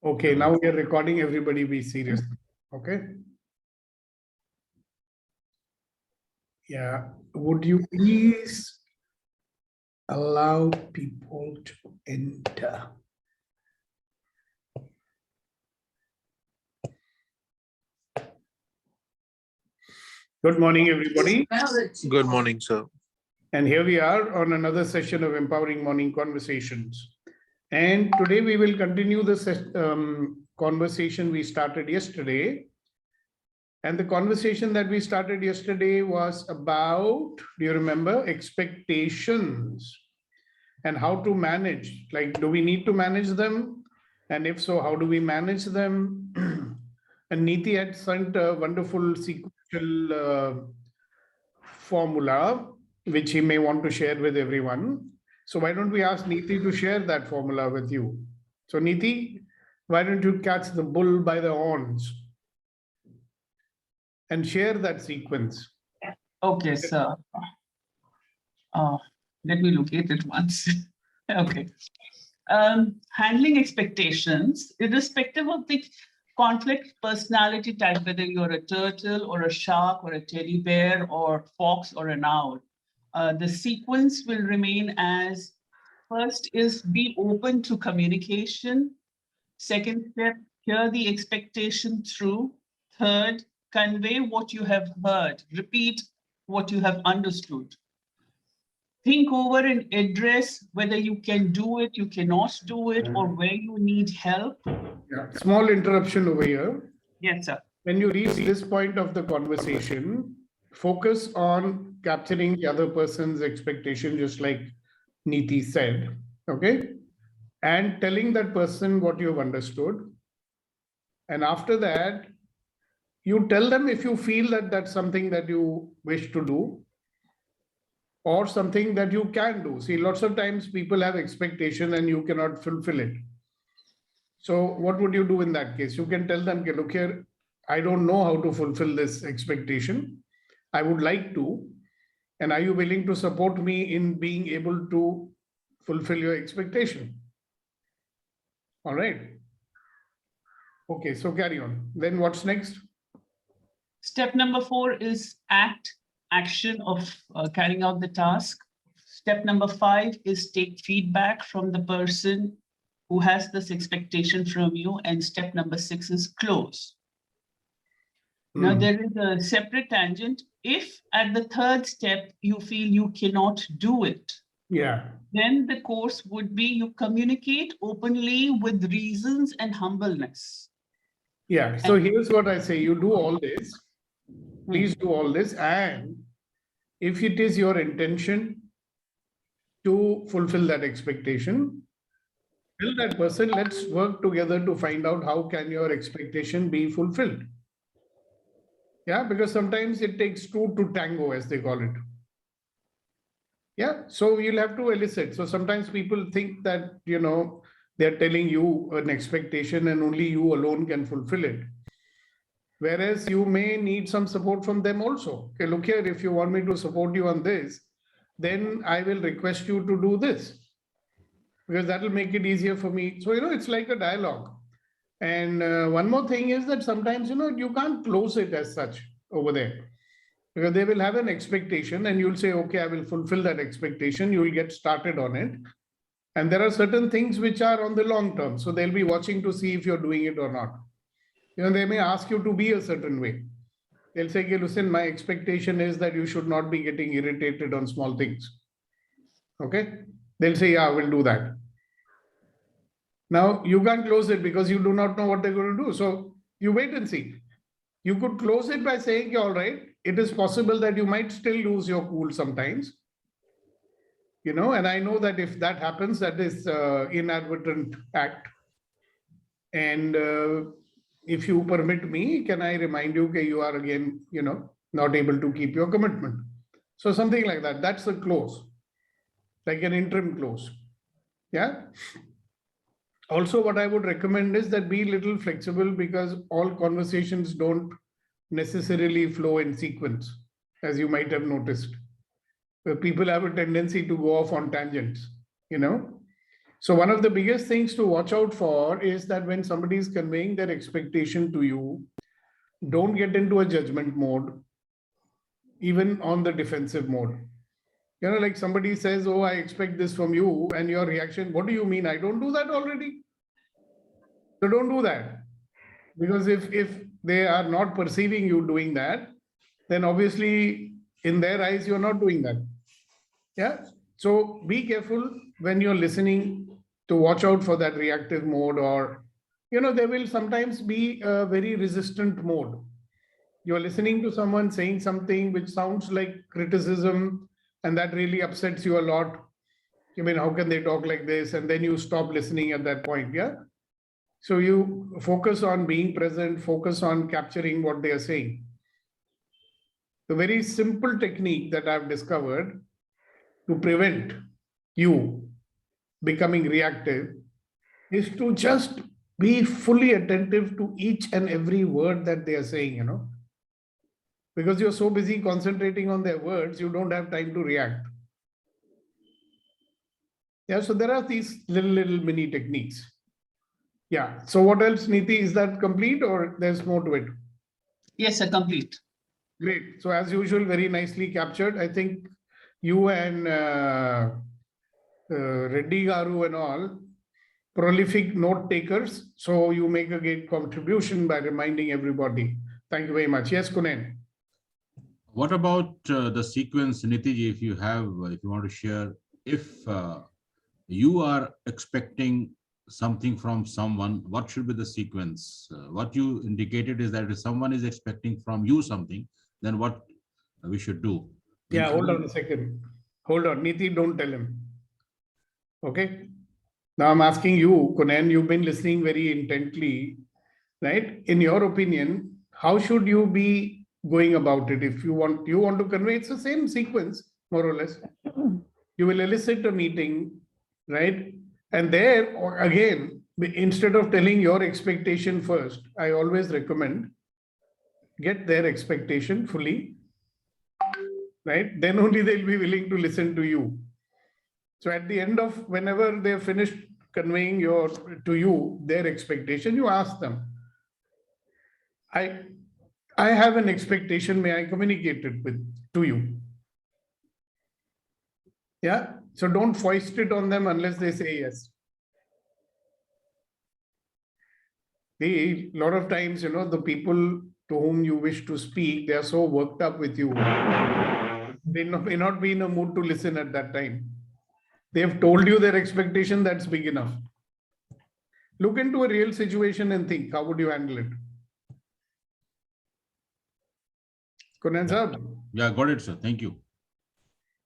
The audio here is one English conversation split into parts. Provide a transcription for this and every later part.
Okay, now we are recording. Everybody be serious. Okay. Yeah. Would you please allow people to enter? Good morning, everybody. Good morning, sir. And here we are on another session of Empowering Morning Conversations. And today we will continue this conversation we started yesterday. And the conversation that we started yesterday was about, do you remember, expectations and how to manage? Like, do we need to manage them? And if so, how do we manage them? And Neeti had sent a wonderful sequential formula, which he may want to share with everyone. So why don't we ask Neeti to share that formula with you? So Neeti, why don't you catch the bull by the horns and share that sequence? Okay, sir. Let me locate it once. Okay. Handling expectations, irrespective of the conflict personality type, whether you're a turtle or a shark or a teddy bear or fox or an owl, the sequence will remain as: first is be open to communication. Second step, hear the expectation through. Third, convey what you have heard. Repeat what you have understood. Think over and address whether you can do it, you cannot do it, or where you need help. Yeah. Small interruption over here. Yes, sir. When you reach this point of the conversation, focus on capturing the other person's expectation, just like Neeti said, okay? And telling that person what you've understood. And after that, you tell them if you feel that that's something that you wish to do or something that you can do. See, lots of times people have expectation and you cannot fulfill it. So what would you do in that case? You can tell them, okay, look here, I don't know how to fulfill this expectation. I would like to. And are you willing to support me in being able to fulfill your expectation? All right. Okay, so carry on. Then what's next? Step number 4 is action of carrying out the task. Step number 5 is take feedback from the person who has this expectation from you. And step number 6 is close. Now, there is a separate tangent. If at the third step you feel you cannot do it, then the course would be you communicate openly with reasons and humbleness. Yeah, so here's what I say. You do all this. Please do all this. And if it is your intention to fulfill that expectation, tell that person, let's work together to find out how can your expectation be fulfilled. Yeah, because sometimes it takes two to tango, as they call it. Yeah, so you'll have to elicit. So sometimes people think that, you know, they're telling you an expectation and only you alone can fulfill it. Whereas you may need some support from them also. Okay, look here, if you want me to support you on this, then I will request you to do this, because that will make it easier for me. So, you know, it's like a dialogue. And one more thing is that sometimes, you know, you can't close it as such over there, because they will have an expectation and you'll say, okay, I will fulfill that expectation. You will get started on it. And there are certain things which are on the long term. So they'll be watching to see if you're doing it or not. You know, they may ask you to be a certain way. They'll say, okay, listen, my expectation is that you should not be getting irritated on small things. Okay? They'll say, yeah, we'll do that. Now, you can't close it because you do not know what they're going to do. So you wait and see. You could close it by saying, all right, it is possible that you might still lose your cool sometimes. You know, and I know that if that happens, that is inadvertent act. And if you permit me, can I remind you that you are again, you know, not able to keep your commitment. So something like that. That's a close, like an interim close. Yeah. Also, what I would recommend is that be a little flexible, because all conversations don't necessarily flow in sequence, as you might have noticed. People have a tendency to go off on tangents, you know. So one of the biggest things to watch out for is that when somebody is conveying their expectation to you, don't get into a judgment mode, even on the defensive mode. You know, like somebody says, oh, I expect this from you, and your reaction, what do you mean? I don't do that already. So don't do that. Because if they are not perceiving you doing that, then obviously in their eyes, you're not doing that. Yeah. So be careful when you're listening to watch out for that reactive mode, or, you know, there will sometimes be a very resistant mode. You're listening to someone saying something which sounds like criticism, and that really upsets you a lot. I mean, how can they talk like this? And then you stop listening at that point. Yeah. So you focus on being present, focus on capturing what they are saying. The very simple technique that I've discovered to prevent you becoming reactive is to just be fully attentive to each and every word that they are saying, you know, because you're so busy concentrating on their words, you don't have time to react. Yeah, so there are these little mini techniques. Yeah. So what else, Niti? Is that complete or there's more to it? Yes, sir, complete. Great. So as usual, very nicely captured. I think you and Reddy Garu and all, prolific note takers. So you make a great contribution by reminding everybody. Thank you very much. Yes, Kunen. What about the sequence, Nitiji, if you want to share, if you are expecting something from someone, what should be the sequence? What you indicated is that if someone is expecting from you something, then what we should do. Yeah, hold on a second. Hold on. Niti, don't tell him. Okay. Now I'm asking you, Kunen, you've been listening very intently, right? In your opinion, how should you be going about it? If you want to convey, it's the same sequence, more or less. You will elicit a meeting, right? And there, again, instead of telling your expectation first, I always recommend get their expectation fully, right? Then only they'll be willing to listen to you. So at the end of whenever they're finished conveying to you their expectation, you ask them, I have an expectation, may I communicate it to you? Yeah. So don't foist it on them unless they say yes. A lot of times, you know, the people to whom you wish to speak, they are so worked up with you. They may not be in a mood to listen at that time. They have told you their expectation, that's big enough. Look into a real situation and think, how would you handle it? Kunan sir? Yeah, got it, sir. Thank you.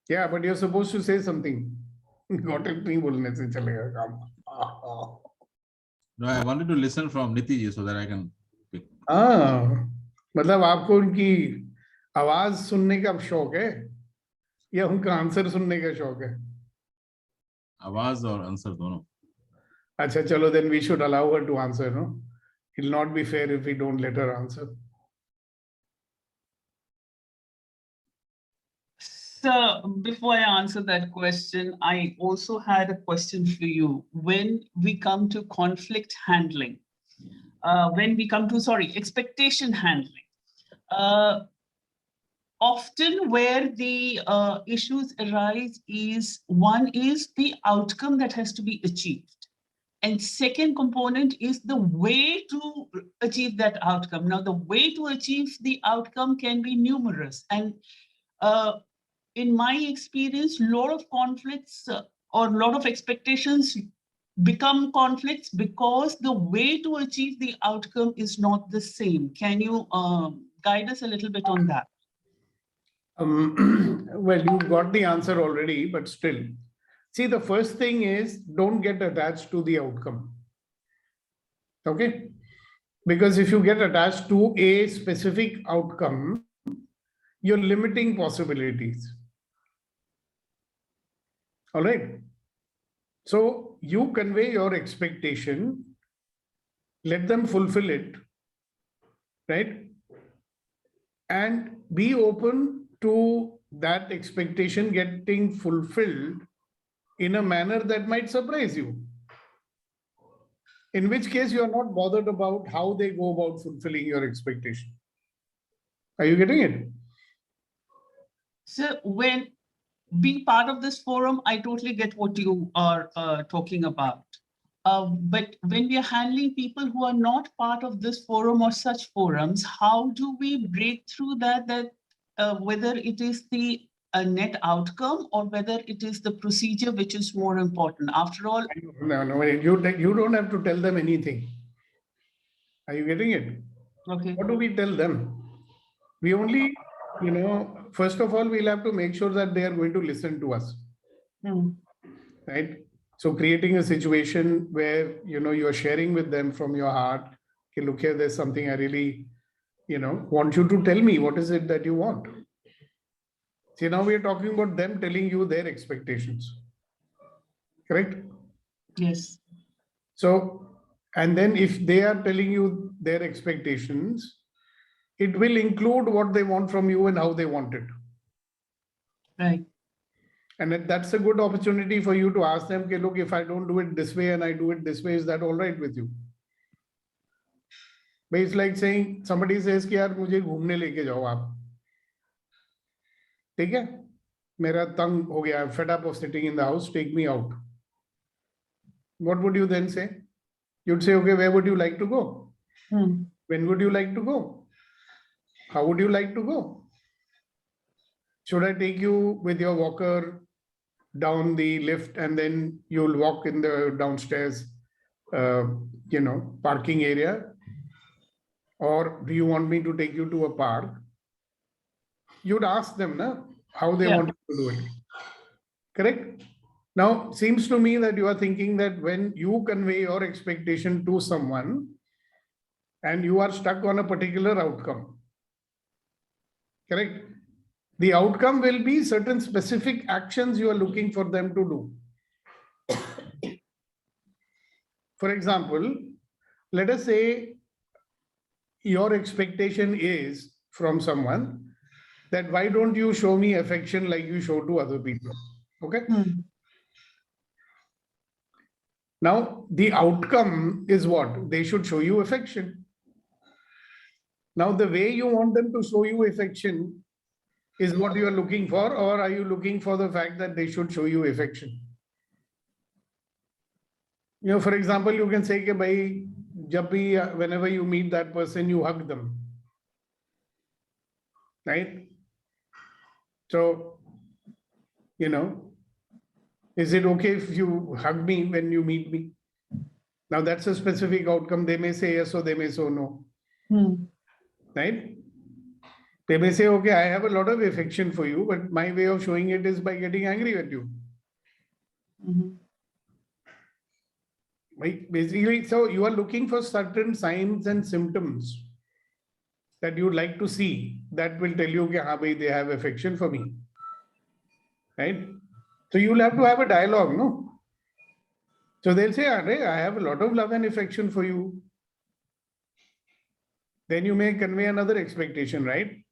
Yeah, but you're supposed to say something. Got it, nahi bolne se chalega kaam. No, I wanted to listen from Nitiji so that I can pick. मतलब आपको उनकी आवाज सुनने का शौक है या उनका आंसर सुनने का शौक है? आवाज और आंसर दोनों. अच्छा चलो, then we should allow her to answer, no? It'll not be fair if we don't let her answer. So before I answer that question, I also had a question for you. When we come to conflict handling, expectation handling, often where the issues arise is, one is the outcome that has to be achieved. And second component is the way to achieve that outcome. Now, the way to achieve the outcome can be numerous. And in my experience, a lot of conflicts or a lot of expectations become conflicts because the way to achieve the outcome is not the same. Can you guide us a little bit on that? Well, you got the answer already, but still. See, the first thing is don't get attached to the outcome. Okay? Because if you get attached to a specific outcome, you're limiting possibilities. All right? So you convey your expectation, let them fulfill it, right? And be open to that expectation getting fulfilled in a manner that might surprise you. In which case, you are not bothered about how they go about fulfilling your expectation. Are you getting it? So when being part of this forum, I totally get what you are talking about. But when we are handling people who are not part of this forum or such forums, how do we break through that, whether it is the net outcome or whether it is the procedure which is more important? After all, No, you don't have to tell them anything. Are you getting it? okay. What do we tell them? We only, first of all, we'll have to make sure that they are going to listen to us. Right? So creating a situation where, you're sharing with them from your heart, okay, look here, there's something I really, want you to tell me. What is it that you want? See, now we're talking about them telling you their expectations. Correct? Yes. So, and then if they are telling you their expectations, it will include what they want from you and how they want it. Right. And that's a good opportunity for you to ask them, okay, look, if I don't do it this way and I do it this way, is that all right with you? But it's like saying, somebody says कि यार मुझे घूमने लेके जाओ आप, ठीक है? मेरा तंग हो गया, fed up of sitting in the house, take me out. What would you then say? You'd say, okay, where would you like to go? When would you like to go? How would you like to go? Should I take you with your walker down the lift and then you'll walk in the downstairs, parking area? Or do you want me to take you to a park? You'd ask them how they want to do it. Correct? Now, seems to me that you are thinking that when you convey your expectation to someone and you are stuck on a particular outcome, correct? The outcome will be certain specific actions you are looking for them to do. For example, let us say your expectation is from someone that why don't you show me affection like you show to other people? Okay. Now, the outcome is what? They should show you affection. Now, the way you want them to show you affection is what you are looking for, or are you looking for the fact that they should show you affection? For example, you can say, whenever you meet that person, you hug them. Right? So, is it okay if you hug me when you meet me? Now, that's a specific outcome. They may say yes or they may say no. Right? They may say, okay, I have a lot of affection for you, but my way of showing it is by getting angry at you. Right? Basically, so you are looking for certain signs and symptoms that you would like to see that will tell you, okay, they have affection for me. Right? So you will have to have a dialogue, no? So they'll say, I have a lot of love and affection for you. Then you may convey another expectation, right?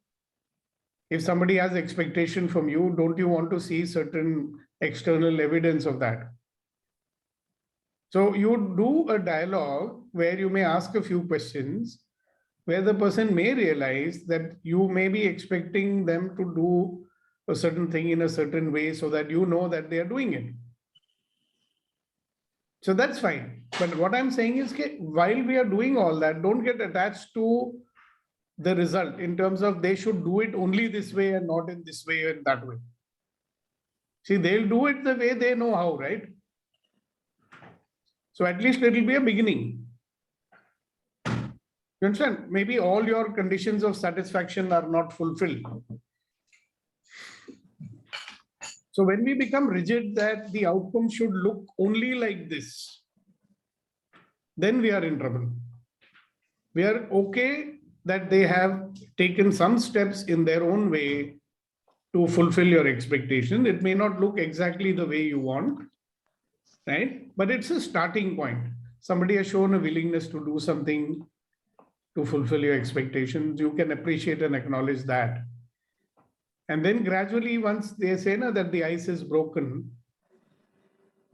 If somebody has expectation from you, don't you want to see certain external evidence of that? So you do a dialogue where you may ask a few questions, where the person may realize that you may be expecting them to do a certain thing in a certain way so that you know that they are doing it. So that's fine. But what I'm saying is, while we are doing all that, don't get attached to the result in terms of they should do it only this way and not in this way and that way. See, they'll do it the way they know how, right? So at least it will be a beginning. You understand? Maybe all your conditions of satisfaction are not fulfilled. So when we become rigid that the outcome should look only like this, then we are in trouble. We are okay that they have taken some steps in their own way to fulfill your expectation. It may not look exactly the way you want, right? But it's a starting point. Somebody has shown a willingness to do something to fulfill your expectations. You can appreciate and acknowledge that. And then gradually, once they say that the ice is broken,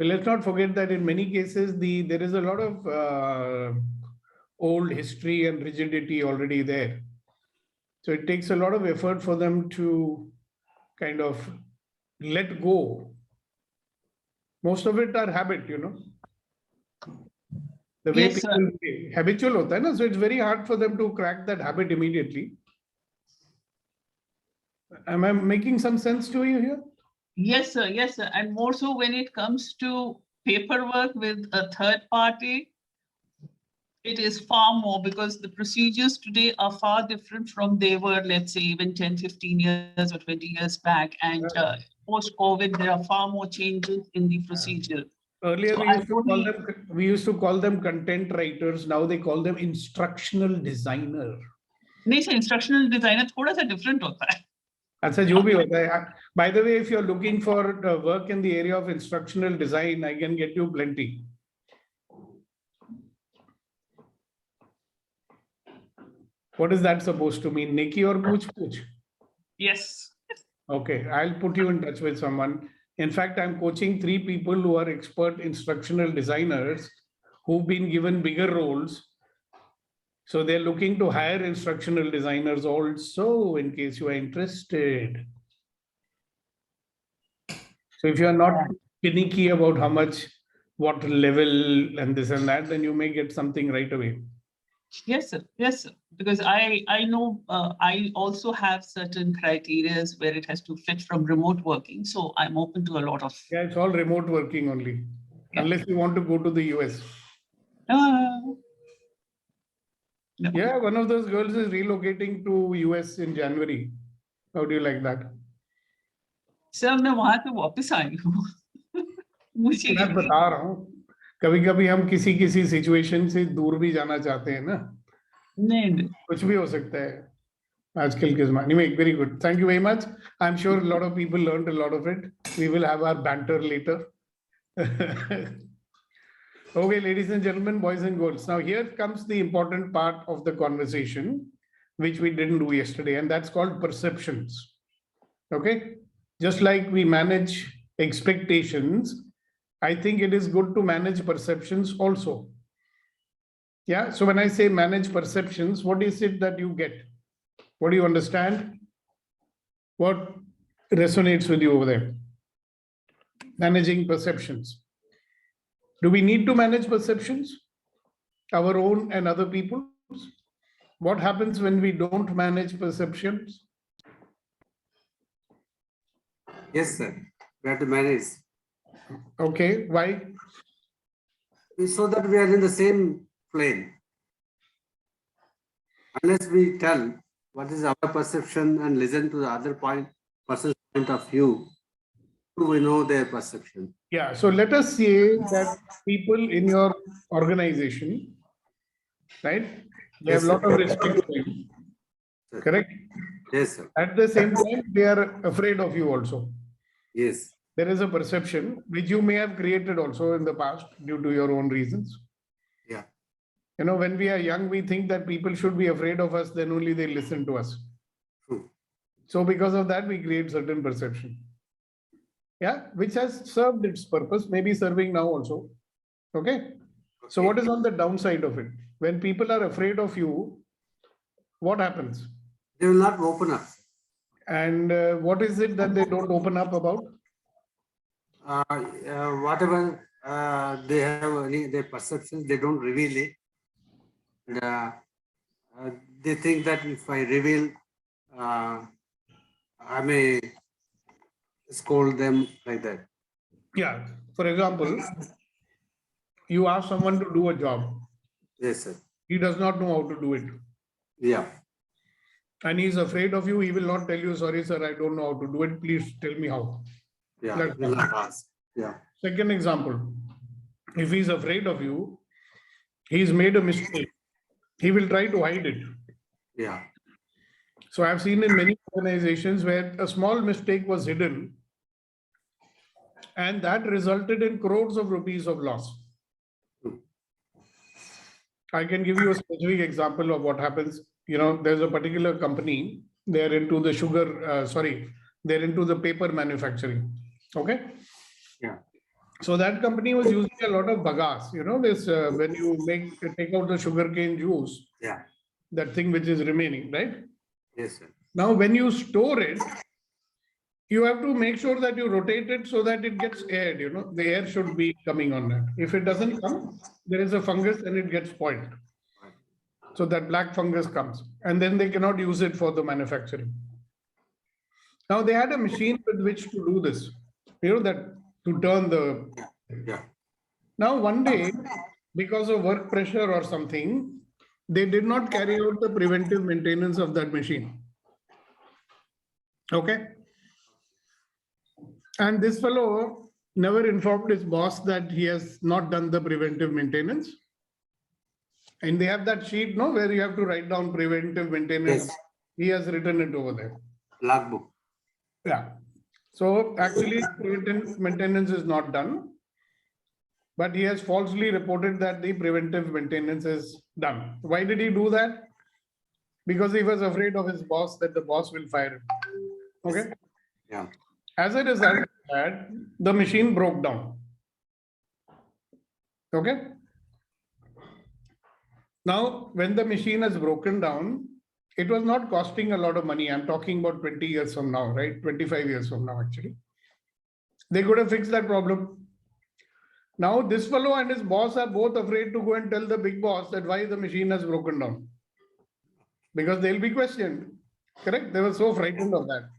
Well, let's not forget that in many cases, there is a lot of old history and rigidity already there. So it takes a lot of effort for them to kind of let go. Most of it are habit, The way Yes, sir. people say, habitual hota hai na, so it's very hard for them to crack that habit immediately. Am I making some sense to you here? Yes, sir. Yes, sir. And more so when it comes to paperwork with a third party, it is far more because the procedures today are far different from they were, let's say, even 10, 15 years or 20 years back. And post-COVID, there are far more changes in the procedure. Earlier, So we used to call them content writers. Now they call them instructional designer. नहीं sir, instructional designer थोड़ा सा different होता है. अच्छा जो भी होता है. By the way, if you're looking for work in the area of instructional design, I can get you plenty. What is that supposed to mean? Neki or pooch pooch? Yes. Okay, I'll put you in touch with someone. In fact, I'm coaching 3 people who are expert instructional designers who've been given bigger roles. So they're looking to hire instructional designers also, in case you are interested. So if you are not finicky about how much, what level and this and that, then you may get something right away. Yes, sir. Yes, sir. Because I know I also have certain criteria where it has to fit from remote working. So I'm open to a lot of. Yeah, it's all remote working only, Yeah. unless you want to go to the US. No. Yeah, one of those girls is relocating to US in January. How do you like that? Sir मैं वहां से वापस आई हूँ. मुझे मैं बता रहा हूँ कभी कभी हम किसी किसी सिचुएशन से दूर भी जाना चाहते हैं ना. नहीं. कुछ भी हो सकता है आजकल के जमाने में. Very good. Thank you very much. I'm sure a lot of people learned a lot of it. We will have our banter later. Okay, ladies and gentlemen, boys and girls. Now here comes the important part of the conversation, which we didn't do yesterday, and that's called perceptions. Okay, just like we manage expectations, I think it is good to manage perceptions also. Yeah, so when I say manage perceptions, what is it that you get? What do you understand? What resonates with you over there? Managing perceptions. Do we need to manage perceptions? Our own and other people's? What happens when we don't manage perceptions? Yes, sir. We have to manage. Okay, why? So that we are in the same plane. Unless we tell what is our perception and listen to the other person's point of view, we know their perception. Yeah, so let us say that people in your organization, right? They have a lot of respect for you. Correct? Yes, sir. At the same time, they are afraid of you also. Yes. There is a perception which you may have created also in the past due to your own reasons. Yeah. When we are young, we think that people should be afraid of us, then only they listen to us. True. So because of that, we create certain perception. Yeah, which has served its purpose, maybe serving now also. Okay. So what is on the downside of it? When people are afraid of you, what happens? They will not open up. And what is it that they don't open up about? Whatever they have their perceptions, they don't reveal it. And they think that if I reveal, I may scold them like that. Yeah. For example, you ask someone to do a job. Yes, sir. He does not know how to do it. Yeah. And he is afraid of you. He will not tell you, sorry, sir, I don't know how to do it. Please tell me how. Yeah. That's Will not ask. Yeah. Second example, if he's afraid of you, he's made a mistake. He will try to hide it. Yeah. So I've seen in many organizations where a small mistake was hidden and that resulted in crores of rupees of loss. I can give you a specific example of what happens. There's a particular company, they're into the they're into the paper manufacturing. Okay. Yeah. So that company was using a lot of bagasse, this when you take out the sugarcane juice, Yeah. that thing which is remaining, right? Yes, sir. Now, when you store it, you have to make sure that you rotate it so that it gets aired, the air should be coming on that. If it doesn't come, there is a fungus and it gets spoiled. So that black fungus comes and then they cannot use it for the manufacturing. Now they had a machine with which to do this, that to turn the. Yeah. Now one day, because of work pressure or something, they did not carry out the preventive maintenance of that machine. Okay. And this fellow never informed his boss that he has not done the preventive maintenance. And they have that sheet, where you have to write down preventive maintenance. Yes. He has written it over there. Logbook. Yeah. So actually, preventive maintenance is not done. But he has falsely reported that the preventive maintenance is done. Why did he do that? Because he was afraid of his boss, that the boss will fire him. Okay. Yeah. As a result of that, the machine broke down. Okay. Now, when the machine has broken down, it was not costing a lot of money. I'm talking about 20 years from now, right? 25 years from now, actually. They could have fixed that problem. Now, this fellow and his boss are both afraid to go and tell the big boss that why the machine has broken down. Because they'll be questioned. Correct? They were so frightened of that.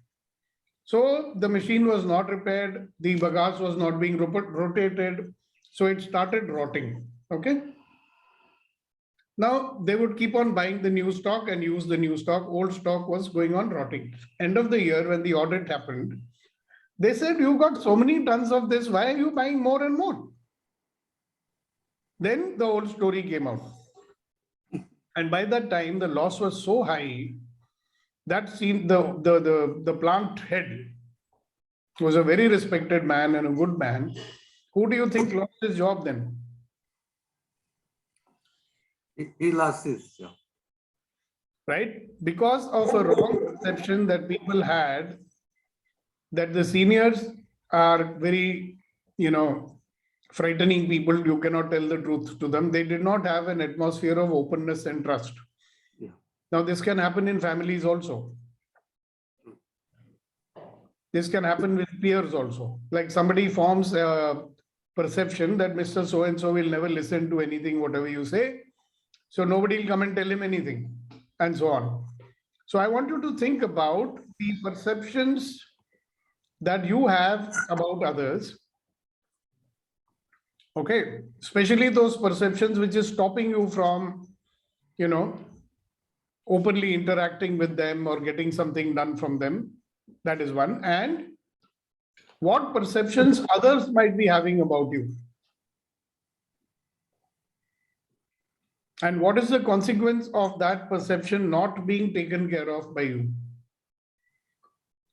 So the machine was not repaired. The bagasse was not being rotated. So it started rotting. Okay. Now they would keep on buying the new stock and use the new stock. Old stock was going on rotting. End of the year, when the audit happened, they said, you got so many tons of this. Why are you buying more and more? Then the whole story came out. And by that time, the loss was so high that seemed the plant head was a very respected man and a good man. Who do you think lost his job then? He lost his job. Right? Because of a wrong perception that people had that the seniors are very, frightening people. You cannot tell the truth to them. They did not have an atmosphere of openness and trust. Yeah. Now, this can happen in families also. This can happen with peers also. Like somebody forms a perception that Mr. So-and-so will never listen to anything, whatever you say. So nobody will come and tell him anything, and so on. So I want you to think about the perceptions that you have about others. Okay, especially those perceptions which is stopping you from, openly interacting with them or getting something done from them. That is one. And what perceptions others might be having about you. And what is the consequence of that perception not being taken care of by you?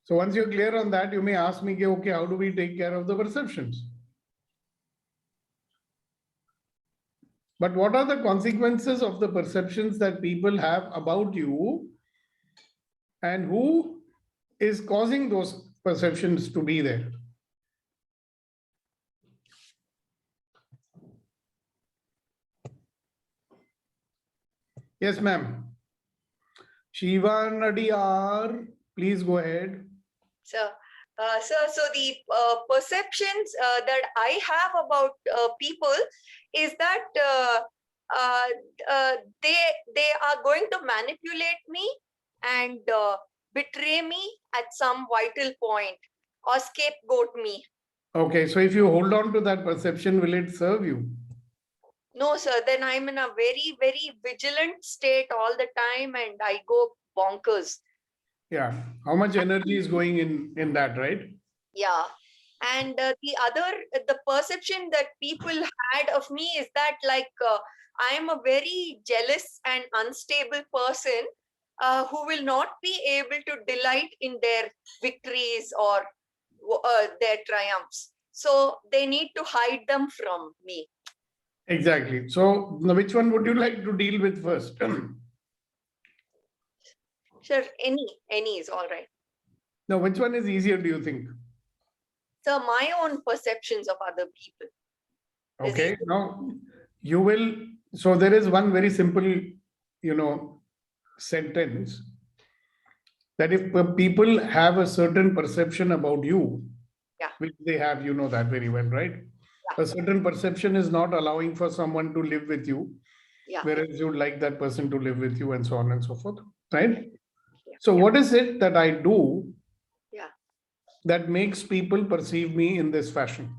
So once you're clear on that, you may ask me, okay, how do we take care of the perceptions? But what are the consequences of the perceptions that people have about you, and who is causing those perceptions to be there? Yes, ma'am. Shiva Nadiyar, please go ahead. So the perceptions that I have about people is that they are going to manipulate me and betray me at some vital point or scapegoat me. Okay, so if you hold on to that perception, will it serve you? No, sir. Then I'm in a very, very vigilant state all the time, and I go bonkers. Yeah. How much energy is going in that, right? Yeah. And the perception that people had of me is that I am a very jealous and unstable person who will not be able to delight in their victories or their triumphs. So they need to hide them from me. Exactly. So which one would you like to deal with first? Sure, any is all right. Now, which one is easier, do you think? my own perceptions of other people. Is Okay, it- now you will, so there is one very simple, sentence that if people have a certain perception about you, Yeah. which they have, you know that very well, right? Yeah. A certain perception is not allowing for someone to live with you, Yeah. whereas you'd like that person to live with you and so on and so forth, right? Yeah. So Yeah. what is it that I do Yeah. that makes people perceive me in this fashion?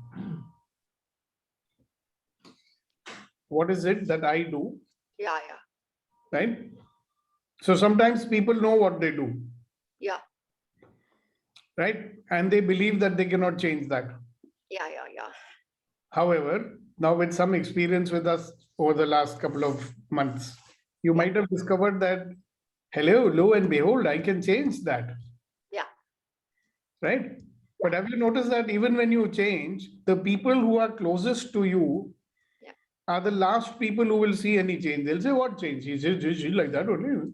What is it that I do, Yeah. Yeah. right? So sometimes people know what they do, Yeah. right? And they believe that they cannot change that. Yeah. Yeah. Yeah. However, now with some experience with us over the last couple of months, you might have discovered that, hello, lo and behold, I can change that, Yeah. right? But have you noticed that even when you change, the people who are closest to you Yeah. are the last people who will see any change. They'll say, what change? She's like that only.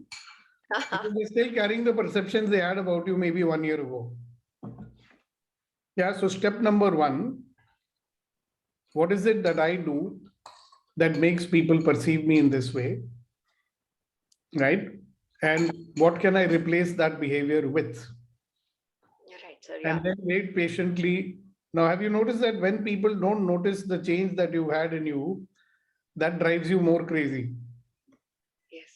Because they're still carrying the perceptions they had about you maybe 1 year ago. Yeah, so step number one, what is it that I do that makes people perceive me in this way, right? And what can I replace that behavior with? You're right, sir. Yeah. And then wait patiently. Now, have you noticed that when people don't notice the change that you had in you, that drives you more crazy? Yes.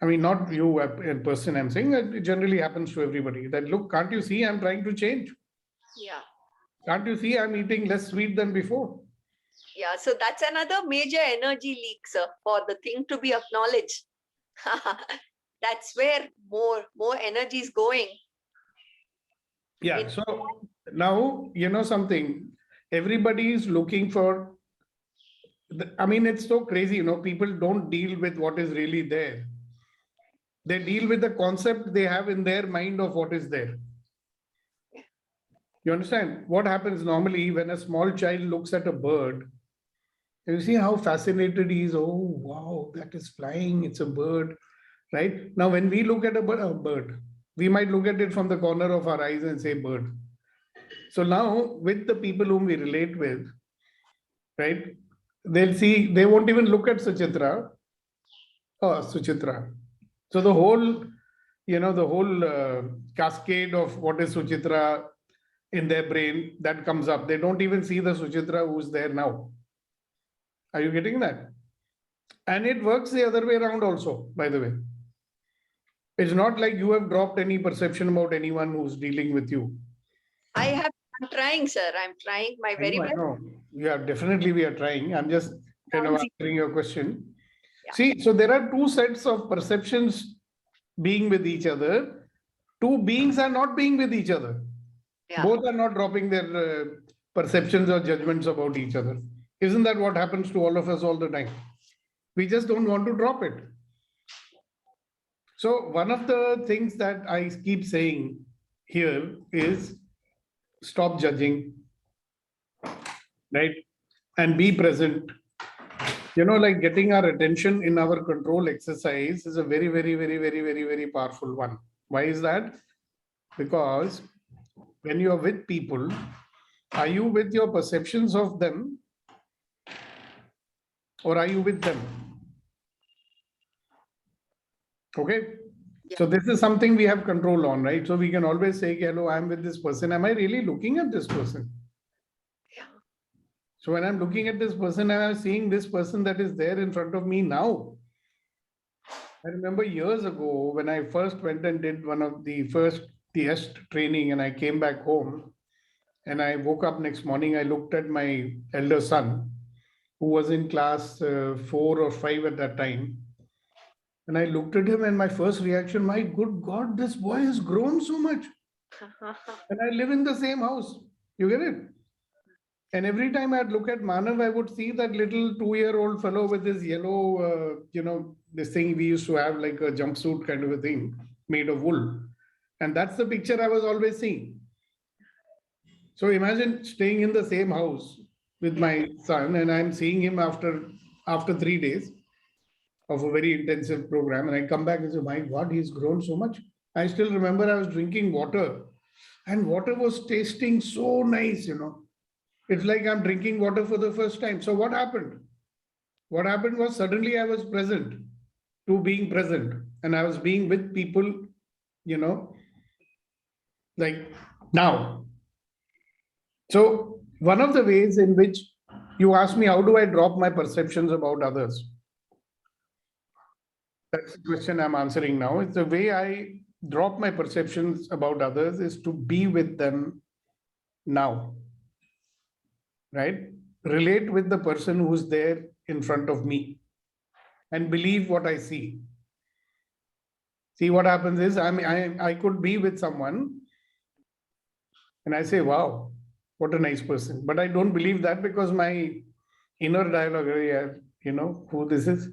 I mean, not you in person, I'm saying that it generally happens to everybody. That look, can't you see I'm trying to change? Yeah. Can't you see I'm eating less sweet than before? Yeah. So that's another major energy leak, sir, for the thing to be acknowledged. That's where more energy is going. Yeah. In- So now, you know something, everybody is looking for, I mean, it's so crazy, people don't deal with what is really there. They deal with the concept they have in their mind of what is there. You understand? What happens normally when a small child looks at a bird, you see how fascinated he is. Oh, wow, that is flying. It's a bird, right? Now, when we look at a bird, we might look at it from the corner of our eyes and say bird. So now, with the people whom we relate with, right, they'll see, they won't even look at Suchitra. Oh, Suchitra. So the whole cascade of what is Suchitra in their brain that comes up. They don't even see the Suchitra who's there now. Are you getting that? And it works the other way around also, by the way. It's not like you have dropped any perception about anyone who's dealing with you. I'm trying, sir. I'm trying my very I best. know. Yeah, definitely we are trying. I'm just answering your question. Yeah. See, so there are two sets of perceptions being with each other. Two beings are not being with each other. Yeah. Both are not dropping their perceptions or judgments about each other. Isn't that what happens to all of us all the time? We just don't want to drop it. So one of the things that I keep saying here is stop judging, right? And be present. Like getting our attention in our control exercise is a very, very, very, very, very, very powerful one. Why is that? Because when you are with people, are you with your perceptions of them or are you with them? Okay. Yeah. So this is something we have control on, right? So we can always say, hello, I'm with this person. Am I really looking at this person? Yeah. So when I'm looking at this person and I'm seeing this person that is there in front of me now, I remember years ago when I first went and did one of the first TS training and I came back home and I woke up next morning, I looked at my elder son who was in class 4 or 5 at that time. And I looked at him and my first reaction, my good God, this boy has grown so much. And I live in the same house. You get it? And every time I'd look at Manav, I would see that little 2-year-old fellow with his yellow, this thing we used to have like a jumpsuit kind of a thing made of wool. And that's the picture I was always seeing. So imagine staying in the same house with my son and I'm seeing him after 3 days of a very intensive program. And I come back and say, my God, he's grown so much. I still remember I was drinking water And water was tasting so nice, It's like I'm drinking water for the first time. So what happened? What happened was suddenly I was present to being present. And I was being with people, you know, like now. So one of the ways in which you ask me, how do I drop my perceptions about others? That's the question I'm answering now. It's the way I drop my perceptions about others is to be with them now, right? Relate with the person who's there in front of me and believe what I see. See, what happens is I could be with someone and I say, wow, what a nice person. But I don't believe that because my inner dialogue, yeah, who this is?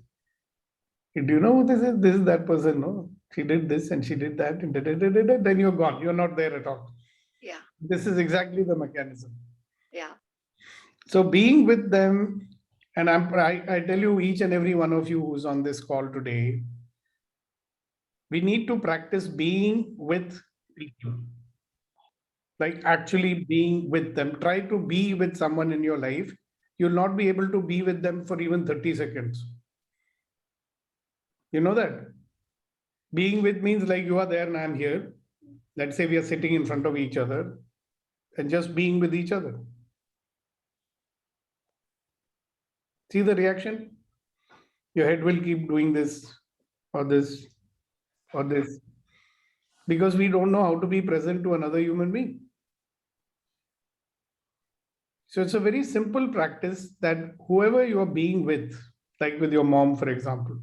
Do you know who this is? This is that person, no? She did this and she did that, and then you're gone. You're not there at all. Yeah. This is exactly the mechanism. Yeah. So being with them, and I tell you, each and every one of you who's on this call today, we need to practice being with people, like actually being with them. Try to be with someone in your life. You'll not be able to be with them for even 30 seconds. You know that? Being with means like you are there and I'm here. Let's say we are sitting in front of each other and just being with each other. See the reaction? Your head will keep doing this or this or this because we don't know how to be present to another human being. So it's a very simple practice that whoever you are being with, like with your mom, for example,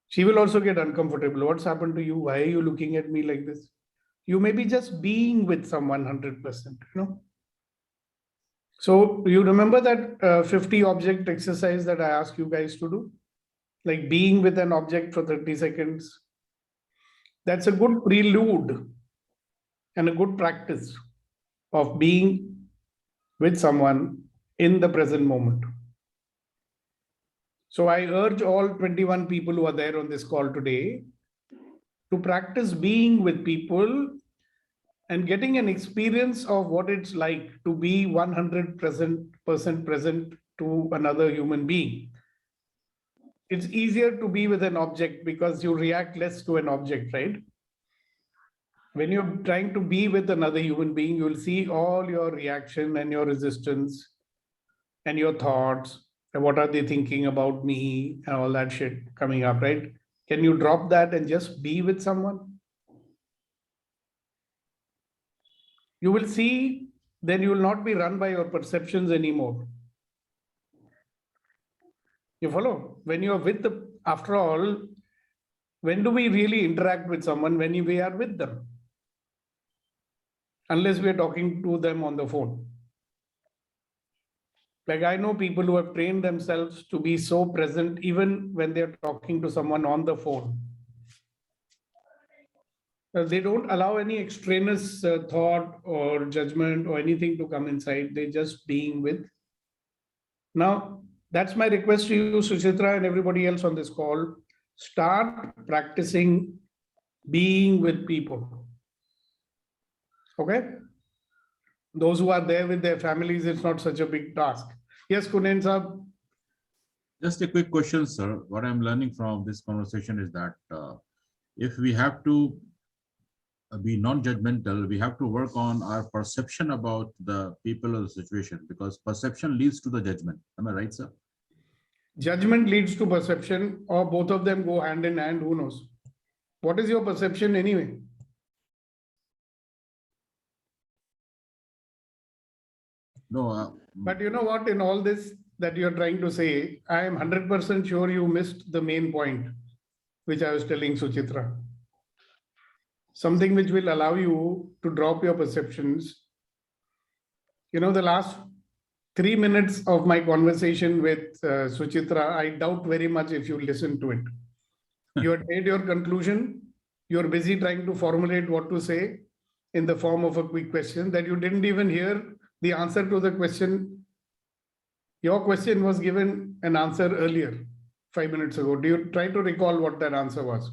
she will also get uncomfortable. What's happened to you? Why are you looking at me like this? You may be just being with someone 100%, So you remember that 50 object exercise that I asked you guys to do? Like being with an object for 30 seconds. That's a good prelude and a good practice of being with someone in the present moment. So I urge all 21 people who are there on this call today to practice being with people and getting an experience of what it's like to be 100% present to another human being. It's easier to be with an object because you react less to an object, right? When you're trying to be with another human being, you'll see all your reaction and your resistance and your thoughts and what are they thinking about me and all that shit coming up, right? Can you drop that and just be with someone? You will see, then you will not be run by your perceptions anymore. You follow? When you're with after all, when do we really interact with someone? When we are with them. Unless we're talking to them on the phone. Like I know people who have trained themselves to be so present even when they're talking to someone on the phone. They don't allow any extraneous thought or judgment or anything to come inside. They're just being with. Now, that's my request to you, Suchitra, and everybody else on this call. Start practicing being with people. Okay? Those who are there with their families, it's not such a big task. Yes, Kunen Saab. Just a quick question, sir. What I'm learning from this conversation is that if we have to be non-judgmental, we have to work on our perception about the people or the situation, because perception leads to the judgment. Am I right, sir? Judgment leads to perception, or both of them go hand in hand. Who knows? What is your perception anyway? No. But you know what? In all this that you're trying to say, I am 100% sure you missed the main point, which I was telling Suchitra. Something which will allow you to drop your perceptions. The last 3 minutes of my conversation with Suchitra, I doubt very much if you listen to it. You had made your conclusion. You're busy trying to formulate what to say in the form of a quick question that you didn't even hear the answer to the question. Your question was given an answer earlier, 5 minutes ago. Do you try to recall what that answer was?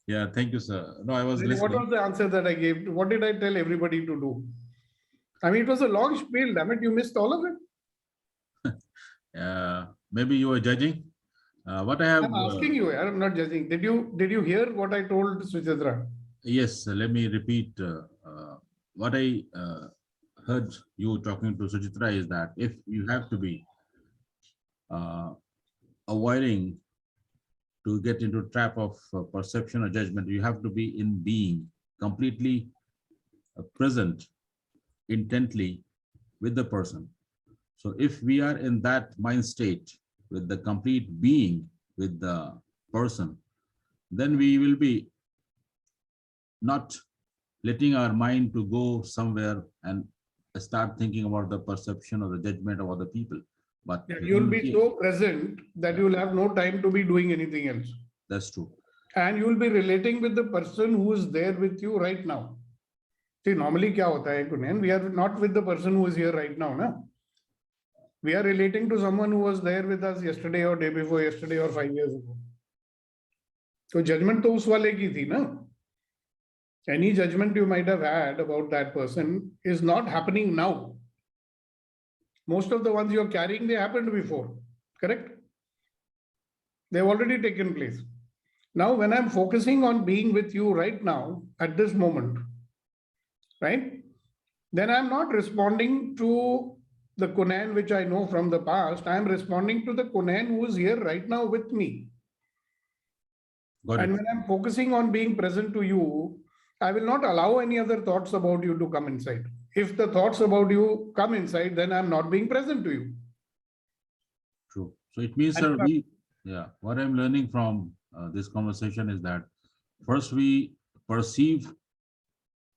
Yeah, thank you, sir. No, I was Then what listening. was the answer that I gave? What did I tell everybody to do? I mean, it was a long spiel. Damn it, you missed all of it. Maybe you were judging. What I have, I'm asking you, I'm not judging. Did you hear what I told Suchitra? yes, let me repeat. What I heard you talking to Suchitra is that if you have to be uh, avoiding to get into trap of perception or judgment, you have to be in being completely present intently with the person. So if we are in that mind state with the complete being with the person, then we will be not letting our mind to go somewhere and start thinking about the perception or the judgment of other people. But Yeah, when you'll we be so present that Yeah. you'll have no time to be doing anything else. that's true. And you'll be relating with the person who is there with you right now. See, normally kya hota hai, Kunen? We are not with the person who is here right now, na? We are relating to someone who was there with us yesterday or day before yesterday or 5 years ago. So judgment to us wale ki thi, na? Any judgment you might have had about that person is not happening now. Most of the ones you're carrying, they happened before, correct? They've already taken place. Now, when I'm focusing on being with you right now, at this moment, right? Then I'm not responding to the Kunan which I know from the past. I'm responding to the Kunan who is here right now with me. Got And it. when I'm focusing on being present to you, I will not allow any other thoughts about you to come inside. If the thoughts about you come inside, then I'm not being present to you. True. So it means, sir, And what I'm learning from this conversation is that first we perceive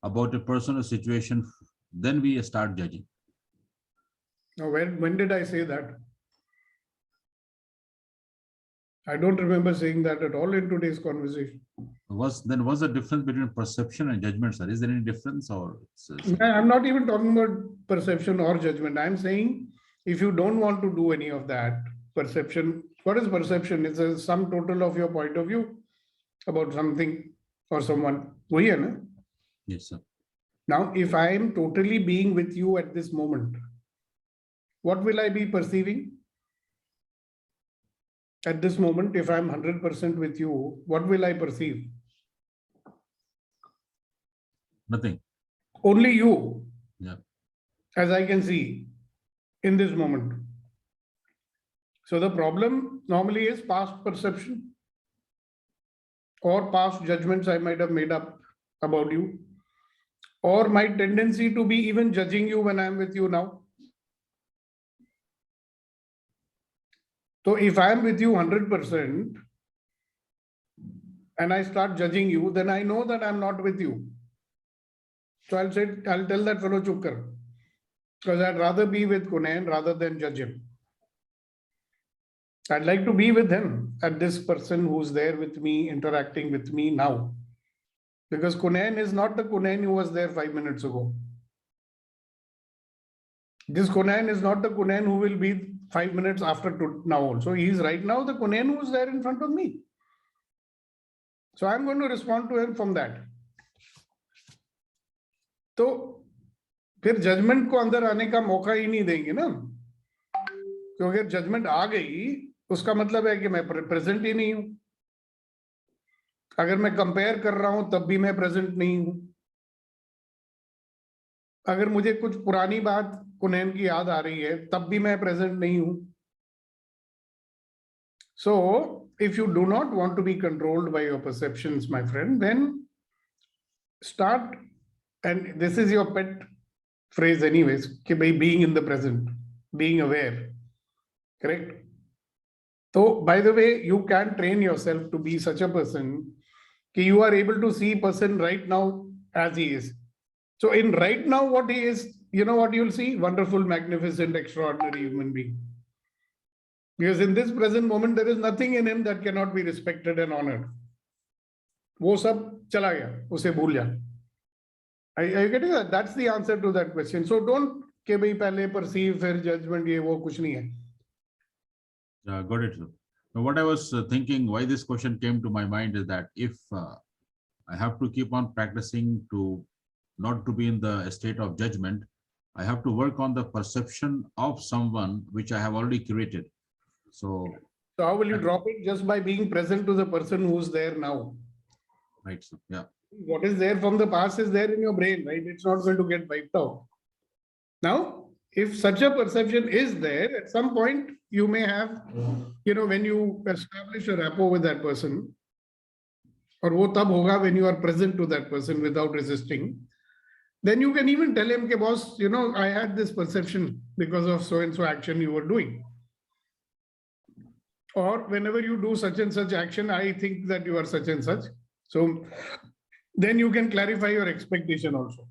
about a person or situation, then we start judging. now, when did I say that? I don't remember saying that at all in today's conversation. What's the difference between perception and judgment, sir? Is there any difference or I'm not even talking about perception or judgment. I'm saying if you don't want to do any of that, perception, what is perception? It's a sum total of your point of view about something or someone. Wahi hai na? Yes, sir. Now, if I am totally being with you at this moment, what will I be perceiving? At this moment, if I'm 100% with you, what will I perceive? Nothing. Only you, Yeah. as I can see in this moment. So the problem normally is past perception or past judgments I might have made up about you, or my tendency to be even judging you when I'm with you now. So if I'm with you 100% and I start judging you, then I know that I'm not with you. So I'll tell that fellow chup kar, because I'd rather be with Kunain rather than judge him. I'd like to be with him at this person who's there with me, interacting with me now. Because Kunain is not the Kunain who was there 5 minutes ago. This Kunain is not the Kunain who will be 5 minutes after now also. He is right now the Kunain who is there in front of me. So I'm going to respond to him from that. तो फिर judgement को अंदर आने का मौका ही नहीं देंगे ना, क्योंकि अगर जजमेंट आ गई उसका मतलब है कि मैं प्रेजेंट ही नहीं हूं. अगर मैं कंपेयर कर रहा हूं तब भी मैं प्रेजेंट नहीं हूं. अगर मुझे कुछ पुरानी बात कुनैन की याद आ रही है तब भी मैं प्रेजेंट नहीं हूं. So if you do not want to be controlled by your perceptions, my friend, then start, and this is your pet phrase anyways, कि भाई being in the present, being aware, correct? So by the way, you can train yourself to be such a person कि you are able to see person right now as he is. So in right now what he is, you know what you'll see? Wonderful, magnificent, extraordinary human being. Because in this present moment, there is nothing in him that cannot be respected and honored. वो सब चला गया, उसे भूल जा. Are you getting that? That's the answer to that question. So don't कि भाई पहले perceive फिर judgment ये वो कुछ नहीं है. Got it, sir. Now, what I was thinking, why this question came to my mind is that if I have to keep on practicing to not to be in the state of judgment. I have to work on the perception of someone which I have already created. So, So how will you drop it? Just by being present to the person who's there now. right. So, yeah. What is there from the past is there in your brain, right? It's not going to get wiped out. Now, if such a perception is there, at some point you may have, when you establish a rapport with that person, or wo tab hoga when you are present to that person without resisting, then you can even tell him, boss, I had this perception because of so and so action you were doing. Or whenever you do such and such action, I think that you are such and such. So then you can clarify your expectation also.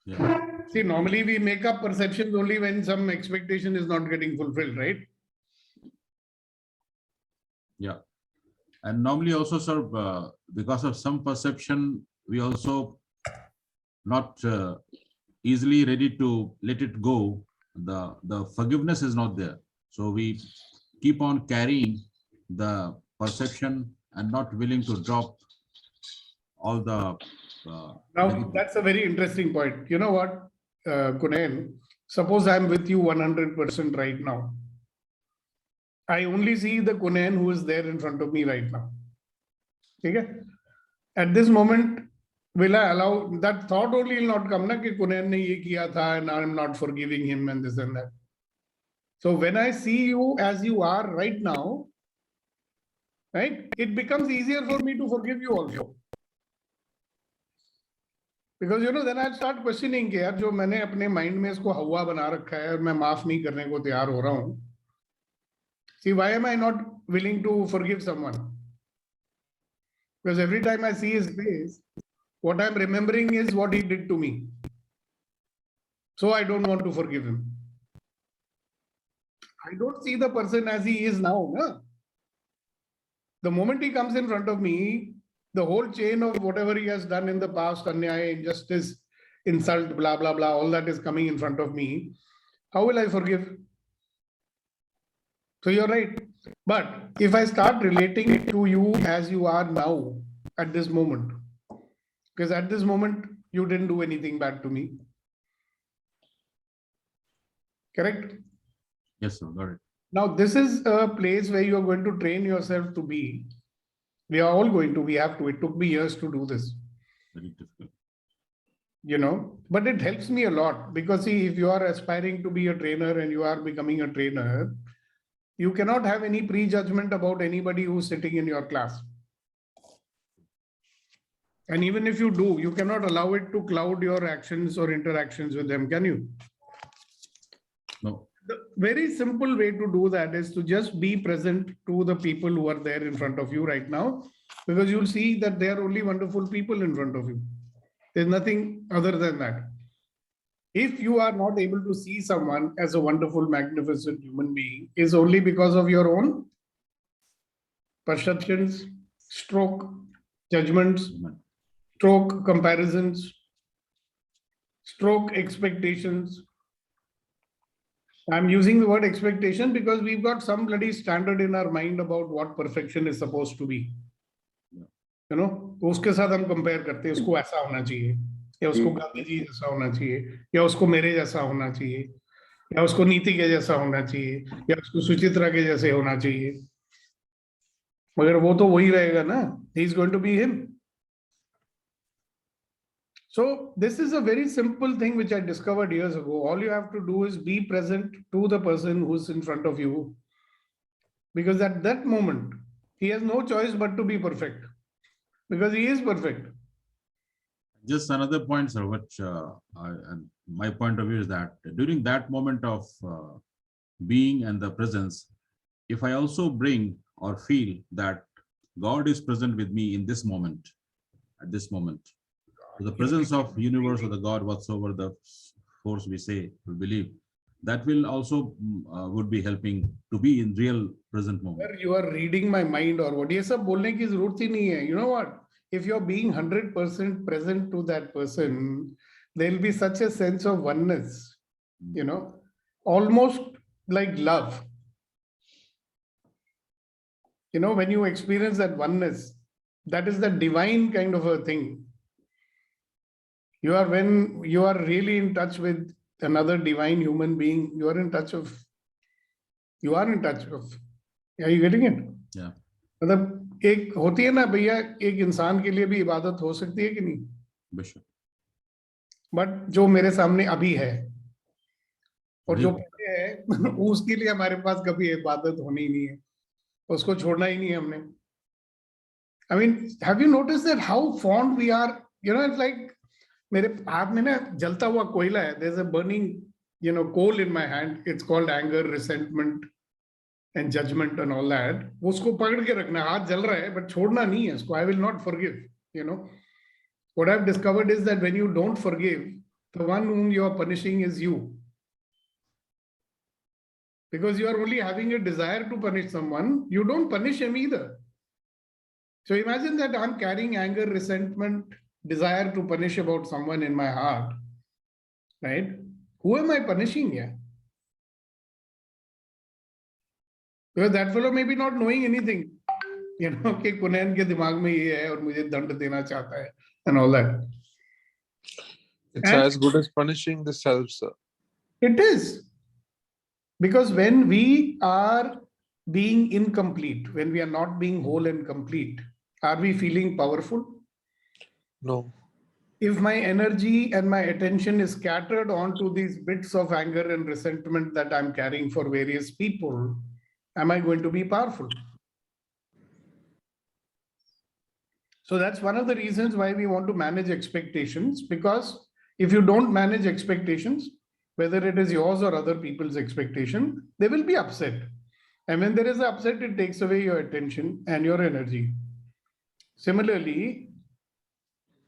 Yeah. See, normally we make up perceptions only when some expectation is not getting fulfilled, right? Yeah. And normally also, sir, because of some perception, we also not easily ready to let it go. The forgiveness is not there. So we keep on carrying the perception and not willing to drop all the Now, negative. that's a very interesting point. You know what, Kunail? Suppose I'm with you 100% right now. I only see the Kunail who is there in front of me right now. Okay? At this moment, will I allow that thought only will not come na ki Kunail ne ye kiya tha and I'm not forgiving him and this and that. So when I see you as you are right now, right, it becomes easier for me to forgive you also. Because then I'll start questioning कि यार जो मैंने अपने mind में इसको हवा बना रखा है और मैं माफ नहीं करने को तैयार हो रहा हूँ. See, why am I not willing to forgive someone? Because every time I see his face, what I'm remembering is what he did to me. So I don't want to forgive him. I don't see the person as he is now. Na? The moment he comes in front of me, the whole chain of whatever he has done in the past, anyaya, injustice, insult, blah, blah, blah, all that is coming in front of me. How will I forgive? So you're right. But if I start relating to you as you are now, at this moment, because at this moment, you didn't do anything bad to me. Correct? Yes, sir. Got it. Now, this is a place where you're going to train yourself to be. We are all going to, we have to. It took me years to do this. Very difficult. But it helps me a lot because see, if you are aspiring to be a trainer and you are becoming a trainer, you cannot have any prejudgment about anybody who's sitting in your class. And even if you do, you cannot allow it to cloud your actions or interactions with them, can you? No. The very simple way to do that is to just be present to the people who are there in front of you right now, because you'll see that they are only wonderful people in front of you. There's nothing other than that. If you are not able to see someone as a wonderful, magnificent human being, is only because of your own perceptions, stroke, judgments, stroke comparisons, stroke expectations. I'm using the word expectation because we've got some bloody standard in our mind about what perfection is supposed to be. उसके साथ हम compare करते हैं, उसको ऐसा होना चाहिए, या उसको गांधी जी जैसा होना चाहिए, या उसको मेरे जैसा होना चाहिए, या उसको नीति के जैसा होना चाहिए, या उसको सुचित्रा के जैसे होना चाहिए. मगर वो तो वही रहेगा ना. He is going to be him. So this is a very simple thing which I discovered years ago. All you have to do is be present to the person who's in front of you. Because at that moment, he has no choice but to be perfect. Because he is perfect. Just another point, sir, which my point of view is that during that moment of being and the presence, if I also bring or feel that God is present with me in this moment, at this moment, the presence of universe or the God, whatsoever the force we say, we believe, that will also would be helping to be in real present moment. You are reading my mind or what? ये सब बोलने की जरूरत ही नहीं है. You know what? If you're being 100% present to that person, there'll be such a sense of oneness, almost like love. When you experience that oneness, That is the divine kind of a thing. When you are really in touch with another divine human being, you are in touch of. Are you getting it? Yeah. मतलब एक होती है ना भैया, एक इंसान के लिए भी इबादत हो सकती है कि नहीं? Bishop. बट जो मेरे सामने अभी है और जो जी। पहले है उसके लिए हमारे पास कभी इबादत होनी ही नहीं है, उसको छोड़ना ही नहीं है हमने. I mean, have you noticed that how fond we are? It's like मेरे हाथ में ना जलता हुआ कोयला है. There's a burning, coal in my hand. It's called anger, resentment, and judgment and all that. उसको पकड़ के रखना, हाथ जल रहा है, but छोड़ना नहीं है इसको. I will not forgive. What I've discovered is that when you don't forgive, the one whom you are punishing is you. Because you are only having a desire to punish someone, you don't punish him either. So imagine that I'm carrying anger, resentment, desire to punish about someone in my heart, right? Who am I punishing here? Because that fellow may be not knowing anything, कि कुनैन के दिमाग में ये है और मुझे दंड देना चाहता है and all that. It's And as good as punishing the self, sir. it is. Because when we are being incomplete, when we are not being whole and complete, are we feeling powerful? No. If my energy and my attention is scattered onto these bits of anger and resentment that I'm carrying for various people, am I going to be powerful? So that's one of the reasons why we want to manage expectations, because if you don't manage expectations, whether it is yours or other people's expectation, they will be upset. And when there is an upset, it takes away your attention and your energy. Similarly,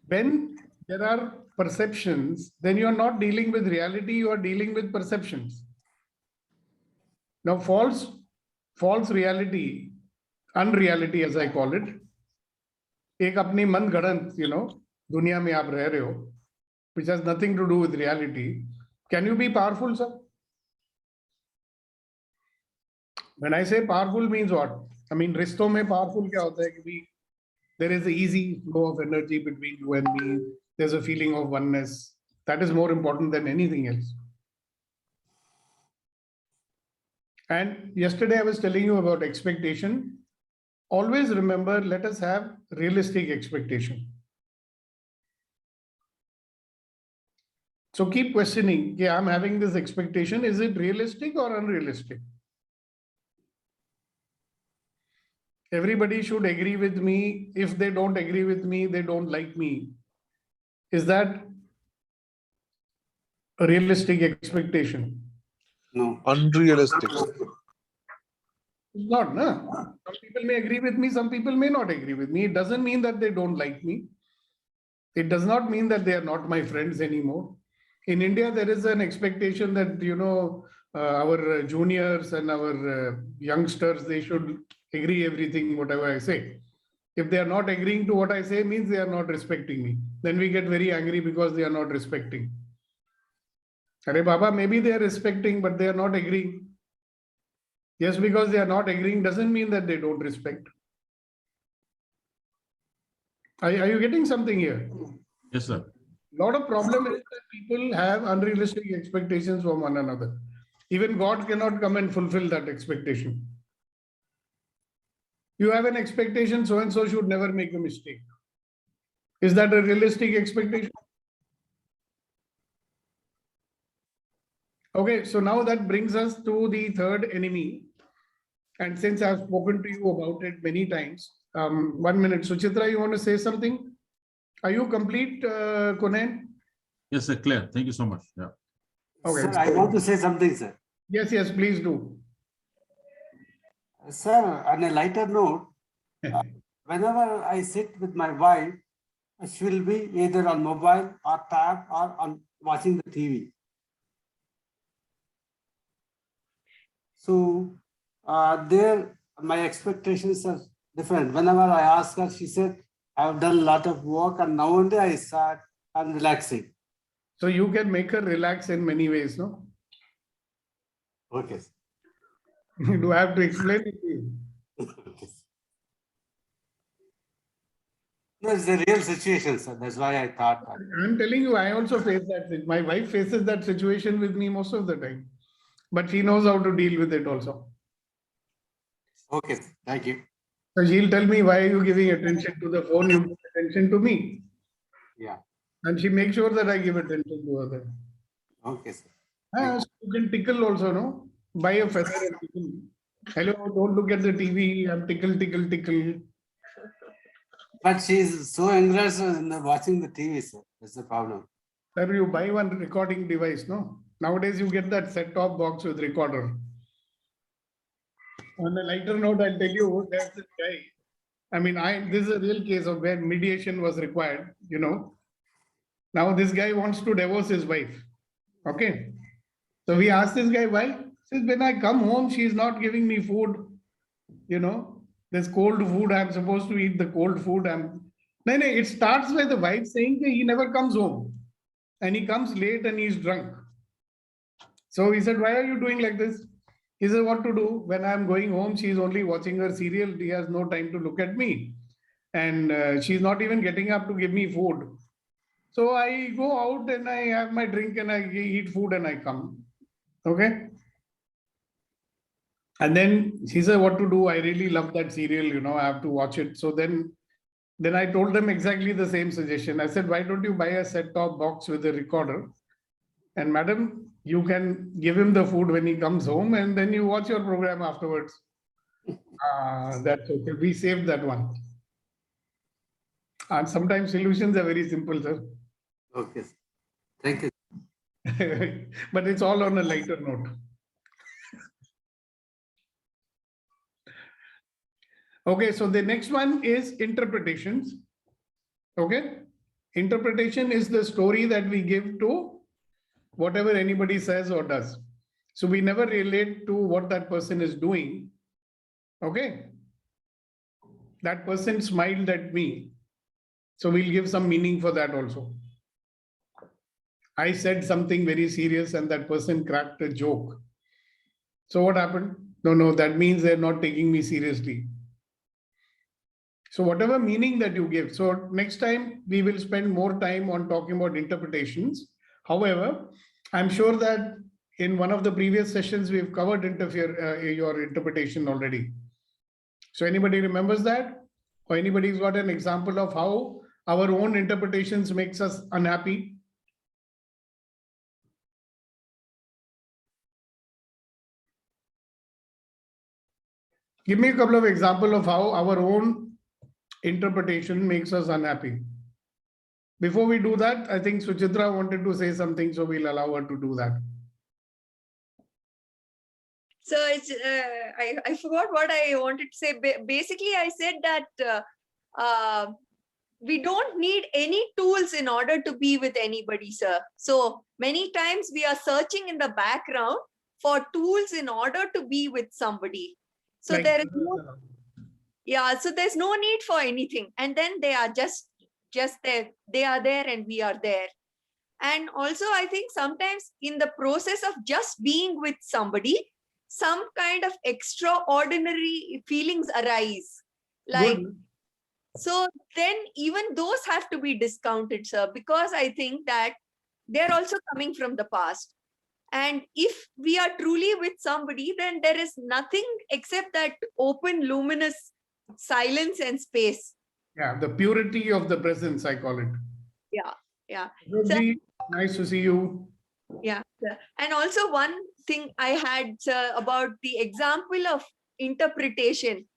when there are perceptions, then you are not dealing with reality, you are dealing with perceptions. Now, false reality, unreality as I call it, एक अपनी मन गढ़ंत, दुनिया में आप रह रहे हो, which has nothing to do with reality. Can you be powerful, sir? When I say powerful means what? I mean, रिश्तों में powerful क्या होता है कि there is an easy flow of energy between you and me. There's a feeling of oneness. That is more important than anything else. And yesterday I was telling you about expectation. Always remember, let us have realistic expectation. So keep questioning, yeah, I'm having this expectation. Is it realistic or unrealistic? Everybody should agree with me. If they don't agree with me, they don't like me. Is that a realistic expectation? No. Unrealistic. It's not, no. Some people may agree with me, some people may not agree with me. It doesn't mean that they don't like me. It does not mean that they are not my friends anymore. In India, there is an expectation that, our juniors and our youngsters, they should agree everything, whatever I say. If they are not agreeing to what I say, means they are not respecting me. Then we get very angry because they are not respecting. Arey Baba, maybe they are respecting, but they are not agreeing. Just because they are not agreeing doesn't mean that they don't respect. Are you getting something here? Yes, sir. Lot of problem is that people have unrealistic expectations from one another. Even God cannot come and fulfill that expectation. You have an expectation, so and so should never make a mistake. Is that a realistic expectation? Okay, so now that brings us to the third enemy. And since I've spoken to you about it many times, 1 minute. Suchitra, you want to say something? Are you complete, Kunen? Yes, sir. Clear. Thank you so much. Yeah. Okay. Sir, I want to say something, sir. Yes, please do. Sir, on a lighter note, whenever I sit with my wife, she will be either on mobile or tab or on watching the TV. So there, my expectations are different. Whenever I ask her, she said, I've done a lot of work and now only I start, I'm relaxing. So you can make her relax in many ways, no? Okay. Do I have to explain it to you? Okay. No, it's the real situation, sir. That's why I thought that. I'm telling you, I also face that. My wife faces that situation with me most of the time, but she knows how to deal with it also. Okay, thank you. So she'll tell me, why are you giving attention to the phone? You give attention to me. Yeah. And she makes sure that I give attention to her then. Okay, sir. So you can tickle also, no? Buy a feather and tickle. Hello, don't look at the TV. I'm tickle, tickle, tickle. But she's so engrossed in watching the TV, sir. That's the problem. Sir, you buy one recording device, no? Nowadays you get that set-top box with recorder. On a lighter note, I'll tell you, there's this guy. I mean, this is a real case of where mediation was required, you know. Now this guy wants to divorce his wife. Okay. So we asked this guy why. He says, when I come home, she's not giving me food. You know, there's cold food. I'm supposed to eat the cold food. No, it starts by the wife saying that he never comes home. And he comes late and he's drunk. So he said, why are you doing like this? He said, what to do? When I'm going home, she's only watching her serial. He has no time to look at me. And she's not even getting up to give me food. So I go out and I have my drink and I eat food and I come. Okay. And then he said, what to do? I really love that serial, you know, I have to watch it. So then I told them exactly the same suggestion. I said, why don't you buy a set-top box with a recorder? And madam, you can give him the food when he comes home and then you watch your program afterwards. That's okay. We saved that one. And sometimes solutions are very simple, sir. Okay, sir. Thank you. But it's all on a lighter note. Okay, so the next one is interpretations. Okay, interpretation is the story that we give to whatever anybody says or does. So we never relate to what that person is doing. Okay, that person smiled at me. So we'll give some meaning for that also. I said something very serious and that person cracked a joke. So what happened? No, that means they're not taking me seriously. So whatever meaning that you give. So next time we will spend more time on talking about interpretations. However, I'm sure that in one of the previous sessions, we've covered your interpretation already. So anybody remembers that? Or anybody's got an example of how our own interpretations makes us unhappy? Give me a couple of examples of how our own interpretation makes us unhappy. Before we do that, I think Suchitra wanted to say something, so we'll allow her to do that. So it's I forgot what I wanted to say. Basically, I said that we don't need any tools in order to be with anybody, sir. So many times we are searching in the background for tools in order to be with somebody. So Like, there is no, yeah, so there's no need for anything. And then they are just there. They are there and we are there. And also, I think sometimes in the process of just being with somebody, some kind of extraordinary feelings arise. Like, good. so then even those have to be discounted, sir, because I think that they're also coming from the past. And if we are truly with somebody, then there is nothing except that open, luminous silence and space. Yeah, the purity of the presence, I call it. Yeah. Roji, nice to see you. Yeah. And also one thing I had about the example of interpretation,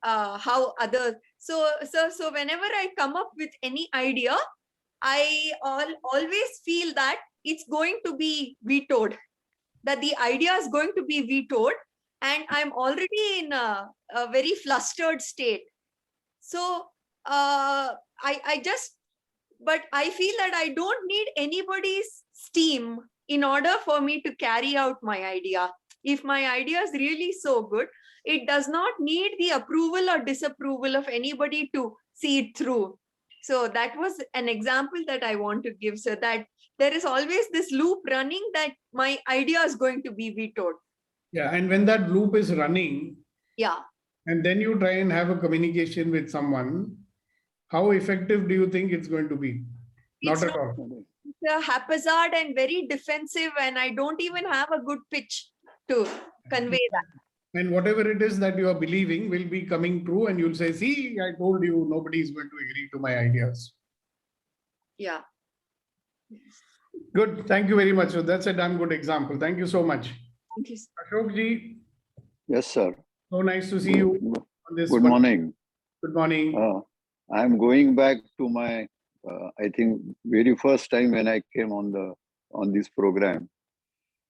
how others. So whenever I come up with any idea, I always feel that it's going to be vetoed, that the idea is going to be vetoed, and I'm already in a very flustered state. So but I feel that I don't need anybody's steam in order for me to carry out my idea. If my idea is really so good, it does not need the approval or disapproval of anybody to see it through. So that was an example that I want to give, so that there is always this loop running that my idea is going to be vetoed. Yeah, and when that loop is running, Yeah. and then you try and have a communication with someone, how effective do you think it's going to be? It's Not at not all. haphazard and very defensive, and I don't even have a good pitch to convey that. And whatever it is that you are believing will be coming true, and you'll say, see, I told you nobody is going to agree to my ideas. Yeah. Good. Thank you very much. So that's a damn good example. Thank you so much. Thank you. Ashok ji, Yes, sir. so nice to see you on this. Good morning. Good morning. I'm going back to my, I think, very first time when I came on this program,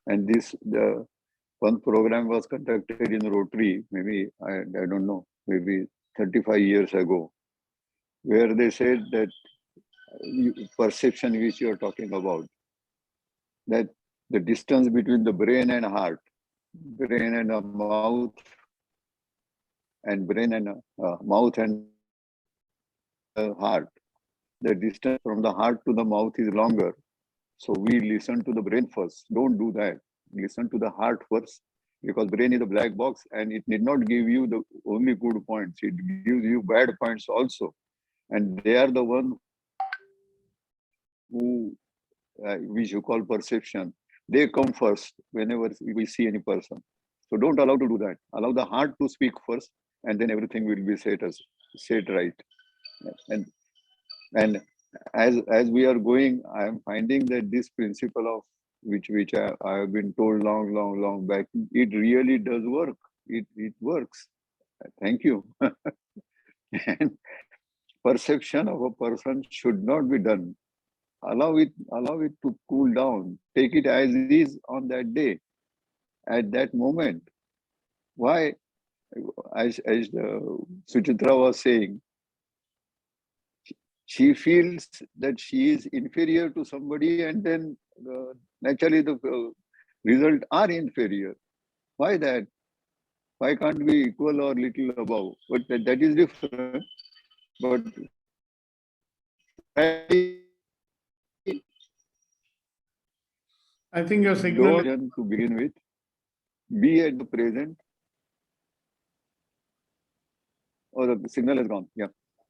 and the one program was conducted in Rotary, maybe I don't know, maybe 35 years ago, where they said that perception which you are talking about, that the distance between the brain and heart, brain and the mouth, and brain and mouth and the heart, the distance from the heart to the mouth is longer. So we listen to the brain first. Don't do that. Listen to the heart first, because brain is a black box and it need not give you the only good points. It gives you bad points also. And they are the one who, which you call perception. They come first whenever we see any person. So don't allow to do that. Allow the heart to speak first, and then everything will be set right. And as we are going, I am finding that this principle of which I have been told long back, it really does work. It works. Thank you. And perception of a person should not be done. Allow it to cool down. Take it as it is on that day, at that moment. Why? As Suchitra was saying, she feels that she is inferior to somebody, and then naturally the results are inferior. Why that? Why can't we equal or little above? But that is different. But I think your signal. To begin with, be at the present. Oh, the signal has gone. Yeah.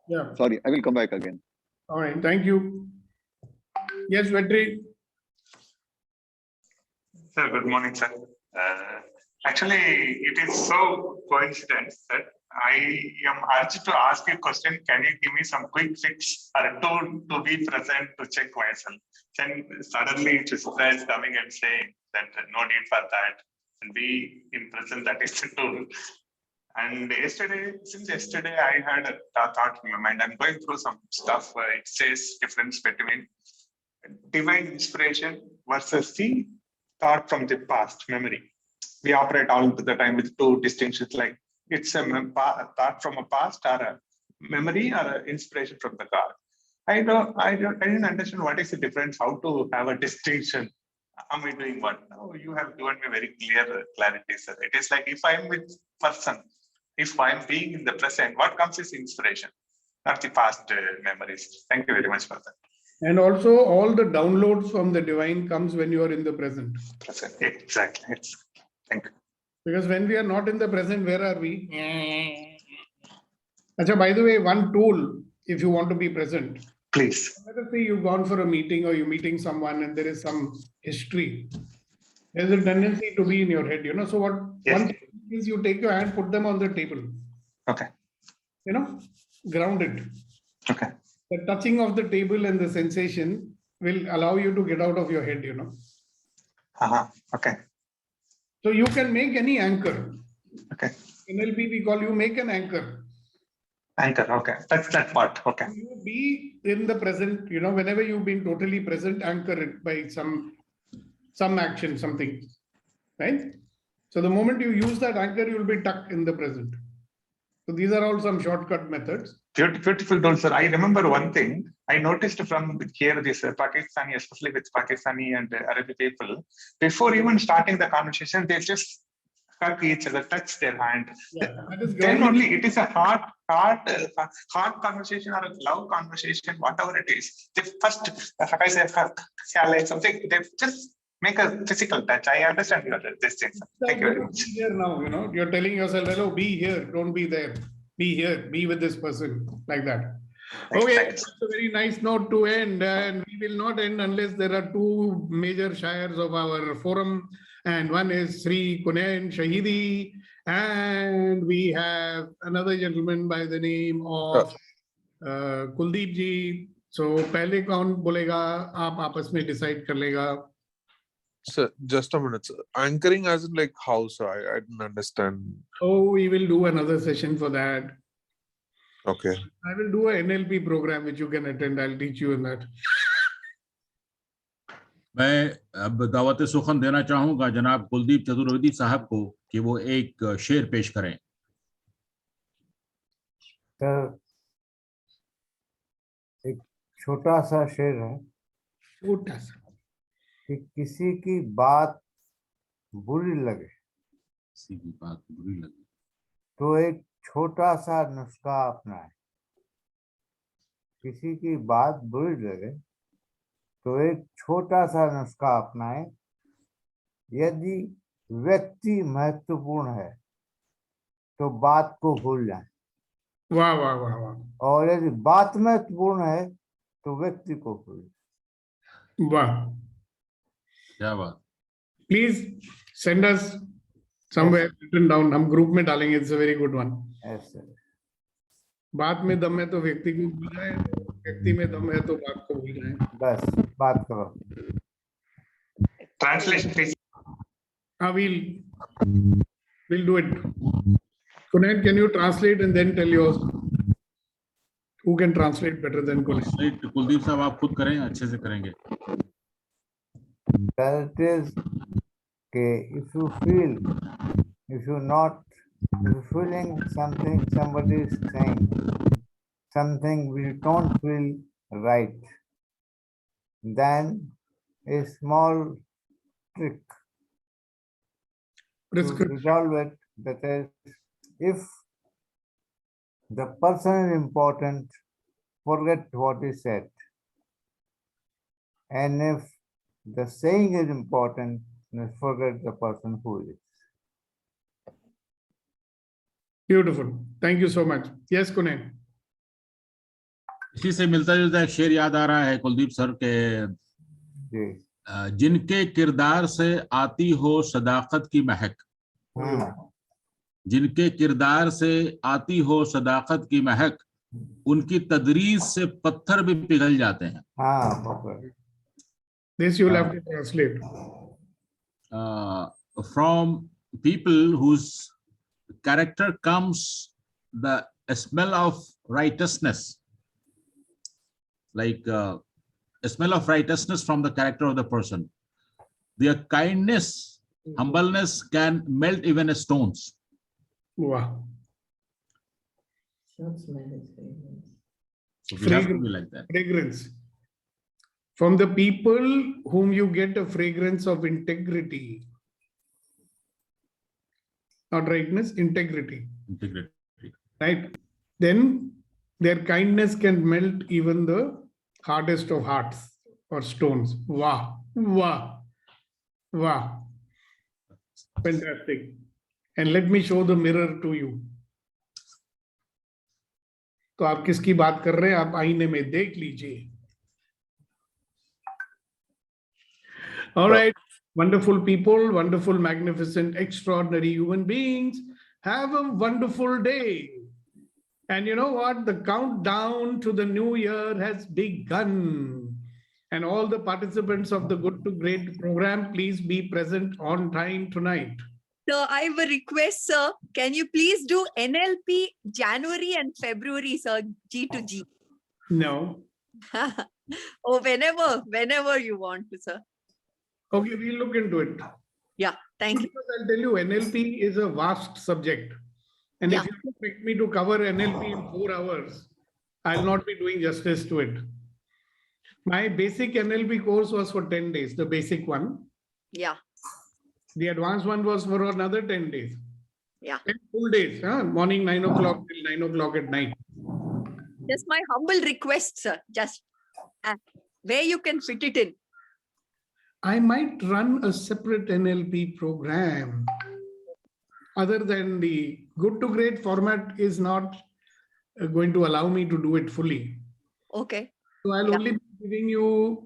Yeah. Sorry, I will come back again. All right. Thank you. Yes, Vetri. Sir, good morning, sir. Actually, it is so coincidence that I am urged to ask you a question. Can you give me some quick fix or a tool to be present to check myself? Then suddenly Chisra is coming and saying that no need for that, and be in present, that is the tool. And since yesterday, I had a thought in my mind. I'm going through some stuff where it says difference between divine inspiration versus the thought from the past, memory. We operate all the time with two distinctions, like it's a thought from a past or a memory or an inspiration from the God. I didn't understand what is the difference, how to have a distinction. Am I doing what? No, you have given me very clear clarity, sir. It is like if I'm with person, if I'm being in the present, what comes is inspiration, not the past memories. Thank you very much for that. And also all the downloads from the divine comes when you are in the present. Present, exactly. Thank you. Because when we are not in the present, where are we? Achha, by the way, one tool, if you want to be present. Please. Let us say you've gone for a meeting or you're meeting someone and there is some history. There's a tendency to be in your head, So what one thing is you take your hand, put them on the table. Okay. Ground it. Okay. The touching of the table and the sensation will allow you to get out of your head, Okay. So you can make any anchor. Okay. NLP, we call you make an anchor. Anchor, okay. That's that part. Okay. You be in the present, whenever you've been totally present, anchor it by some action, something, right? So the moment you use that anchor, you'll be tucked in the present. So these are all some shortcut methods. Beautiful tool, sir. I remember one thing I noticed from here, this Pakistani, especially with Pakistani and Arabic people, before even starting the conversation, they just hug each other, touch their hand. Yeah, then only it is a hard conversation or a love conversation, whatever it is. They first, if I say something, they just make a physical touch. I understand this thing. Thank you very much. Here now, you're telling yourself, hello, be here, don't be there. Be here, be with this person, like that. Okay, Thanks. that's a very nice note to end, and we will not end unless there are two major shires of our forum, and one is Sri Kunain Shahidi, and we have another gentleman by the name of Kuldeep ji. So, पहले कौन बोलेगा? आप आपस में decide कर लेगा. Sir, just a minute, sir. Anchoring as in like how, sir? I didn't understand. Oh, we will do another session for that. Okay. I will do a NLP program which you can attend. I'll teach you in that. मैं अब दावत सुखन देना चाहूंगा जनाब कुलदीप चतुर्वेदी साहब को कि वो एक शेर पेश करें. सर एक छोटा सा शेर है छोटा सा. कि किसी की बात बुरी लगे किसी की बात बुरी लगे तो एक छोटा सा नुस्खा अपनाए. किसी की बात बुरी लगे तो एक छोटा सा नुस्खा अपनाए. यदि व्यक्ति महत्वपूर्ण है तो बात को भूल जाए, वाह वाह वाह वाह. और यदि बात महत्वपूर्ण है तो व्यक्ति को भूल जाए. वाह. क्या बात. Please send us somewhere written down. हम ग्रुप में डालेंगे. It's a very good one. ऐसे बात में दम है तो व्यक्ति को भूल जाए, व्यक्ति में दम है तो बात को भूल जाए. बस बात करो. Translation, please. We'll do it. Kunain, can you translate and then tell yours? Who can translate better than Kunain? Kuldeep साहब आप खुद करें, अच्छे से करेंगे. That is okay, if you're feeling something, somebody is saying something we don't feel right, then a small trick to resolve it, that is, if the person is important, forget what he said. And if the saying is important, then forget the person who is. Beautiful. Thank you so much. Yes, Kunain. इसी से मिलता जुलता एक शेर याद आ रहा है Kuldeep sir के. जी. जिनके किरदार से आती हो सदाकत की महक, जिनके किरदार से आती हो सदाकत की महक, उनकी तदरीस से पत्थर भी पिघल जाते हैं. This you will have to translate. From people whose character comes the smell of righteousness, like a smell of righteousness from the character of the person. Their kindness, humbleness can melt even stones. Wow. So we have to be like that. Fragrance. From the people whom you get a fragrance of integrity. Not rightness, integrity. Integrity. Right? Then their kindness can melt even the hardest of hearts or stones. Wow. Wow. Wow. Fantastic. And let me show the mirror to you. तो आप किसकी बात कर रहे हैं? आप आईने में देख लीजिए. All right. Wonderful people, wonderful, magnificent, extraordinary human beings. Have a wonderful day. And you know what? The countdown to the new year has begun. And all the participants of the Good to Great program, please be present on time tonight. So I have a request, sir. Can you please do NLP January and February, sir, G to G? No. Oh, whenever you want to, sir. Okay, we'll look into it. Yeah, thank you. Because I'll tell you, NLP is a vast subject. And if you expect me to cover NLP in 4 hours, I'll not be doing justice to it. My basic NLP course was for 10 days, the basic one. Yeah. The advanced one was for another 10 days. Yeah. 10 full days, morning 9 o'clock till 9 o'clock at night. Just my humble request, sir. Just where you can fit it in. I might run a separate NLP program. Other than the Good to Great format is not going to allow me to do it fully. Okay. So I'll Yeah. only be giving you,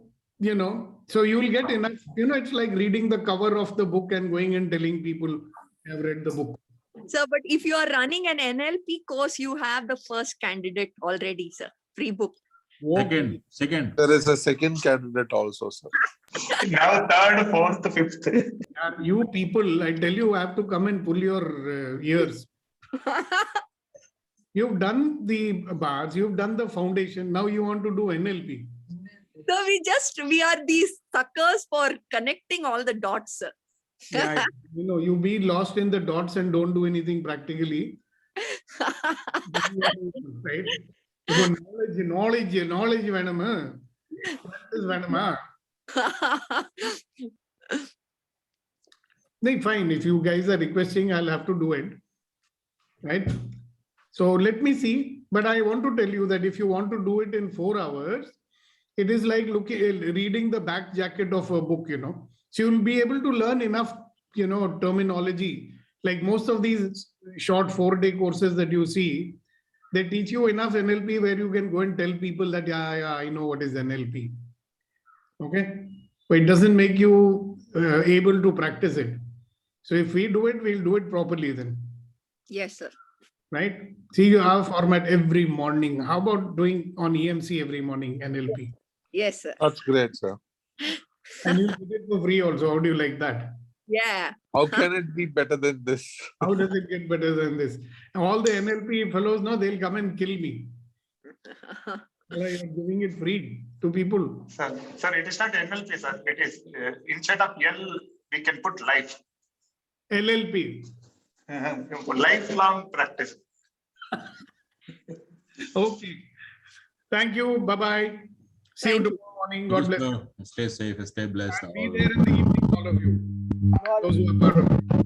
so you'll get enough, it's like reading the cover of the book and going and telling people I've read the book. Sir, but if you are running an NLP course, you have the first candidate already, sir. Free book. Second. There is a second candidate also, sir. Now third, fourth, fifth. You people, I tell you, have to come and pull your ears. You've done the bars, you've done the foundation. Now you want to do NLP. So we are these suckers for connecting all the dots, sir. Yeah, you be lost in the dots and don't do anything practically. Right? So knowledge, Venama. What is Venama? Fine. If you guys are requesting, I'll have to do it. Right? So let me see. But I want to tell you that if you want to do it in 4 hours, it is like reading the back jacket of a book, So you'll be able to learn enough, terminology. Like most of these short 4-day courses that you see, they teach you enough NLP where you can go and tell people that, yeah, I know what is NLP. Okay. But it doesn't make you able to practice it. So if we do it, we'll do it properly then. Yes, sir. Right? See, you have format every morning. How about doing on EMC every morning, NLP? Yes, sir. That's great, sir. And you do it for free also. How do you like that? Yeah. How can it be better than this? How does it get better than this? All the NLP fellows, no, they'll come and kill me. You're giving it free to people. Sir, it is not NLP, sir. It is instead of L, we can put life. LLP. Lifelong practice. Okay. Thank you. Bye-bye. See you tomorrow morning. God bless you. Stay safe, stay blessed. And be there in the evening, all of you. Those who are part of it.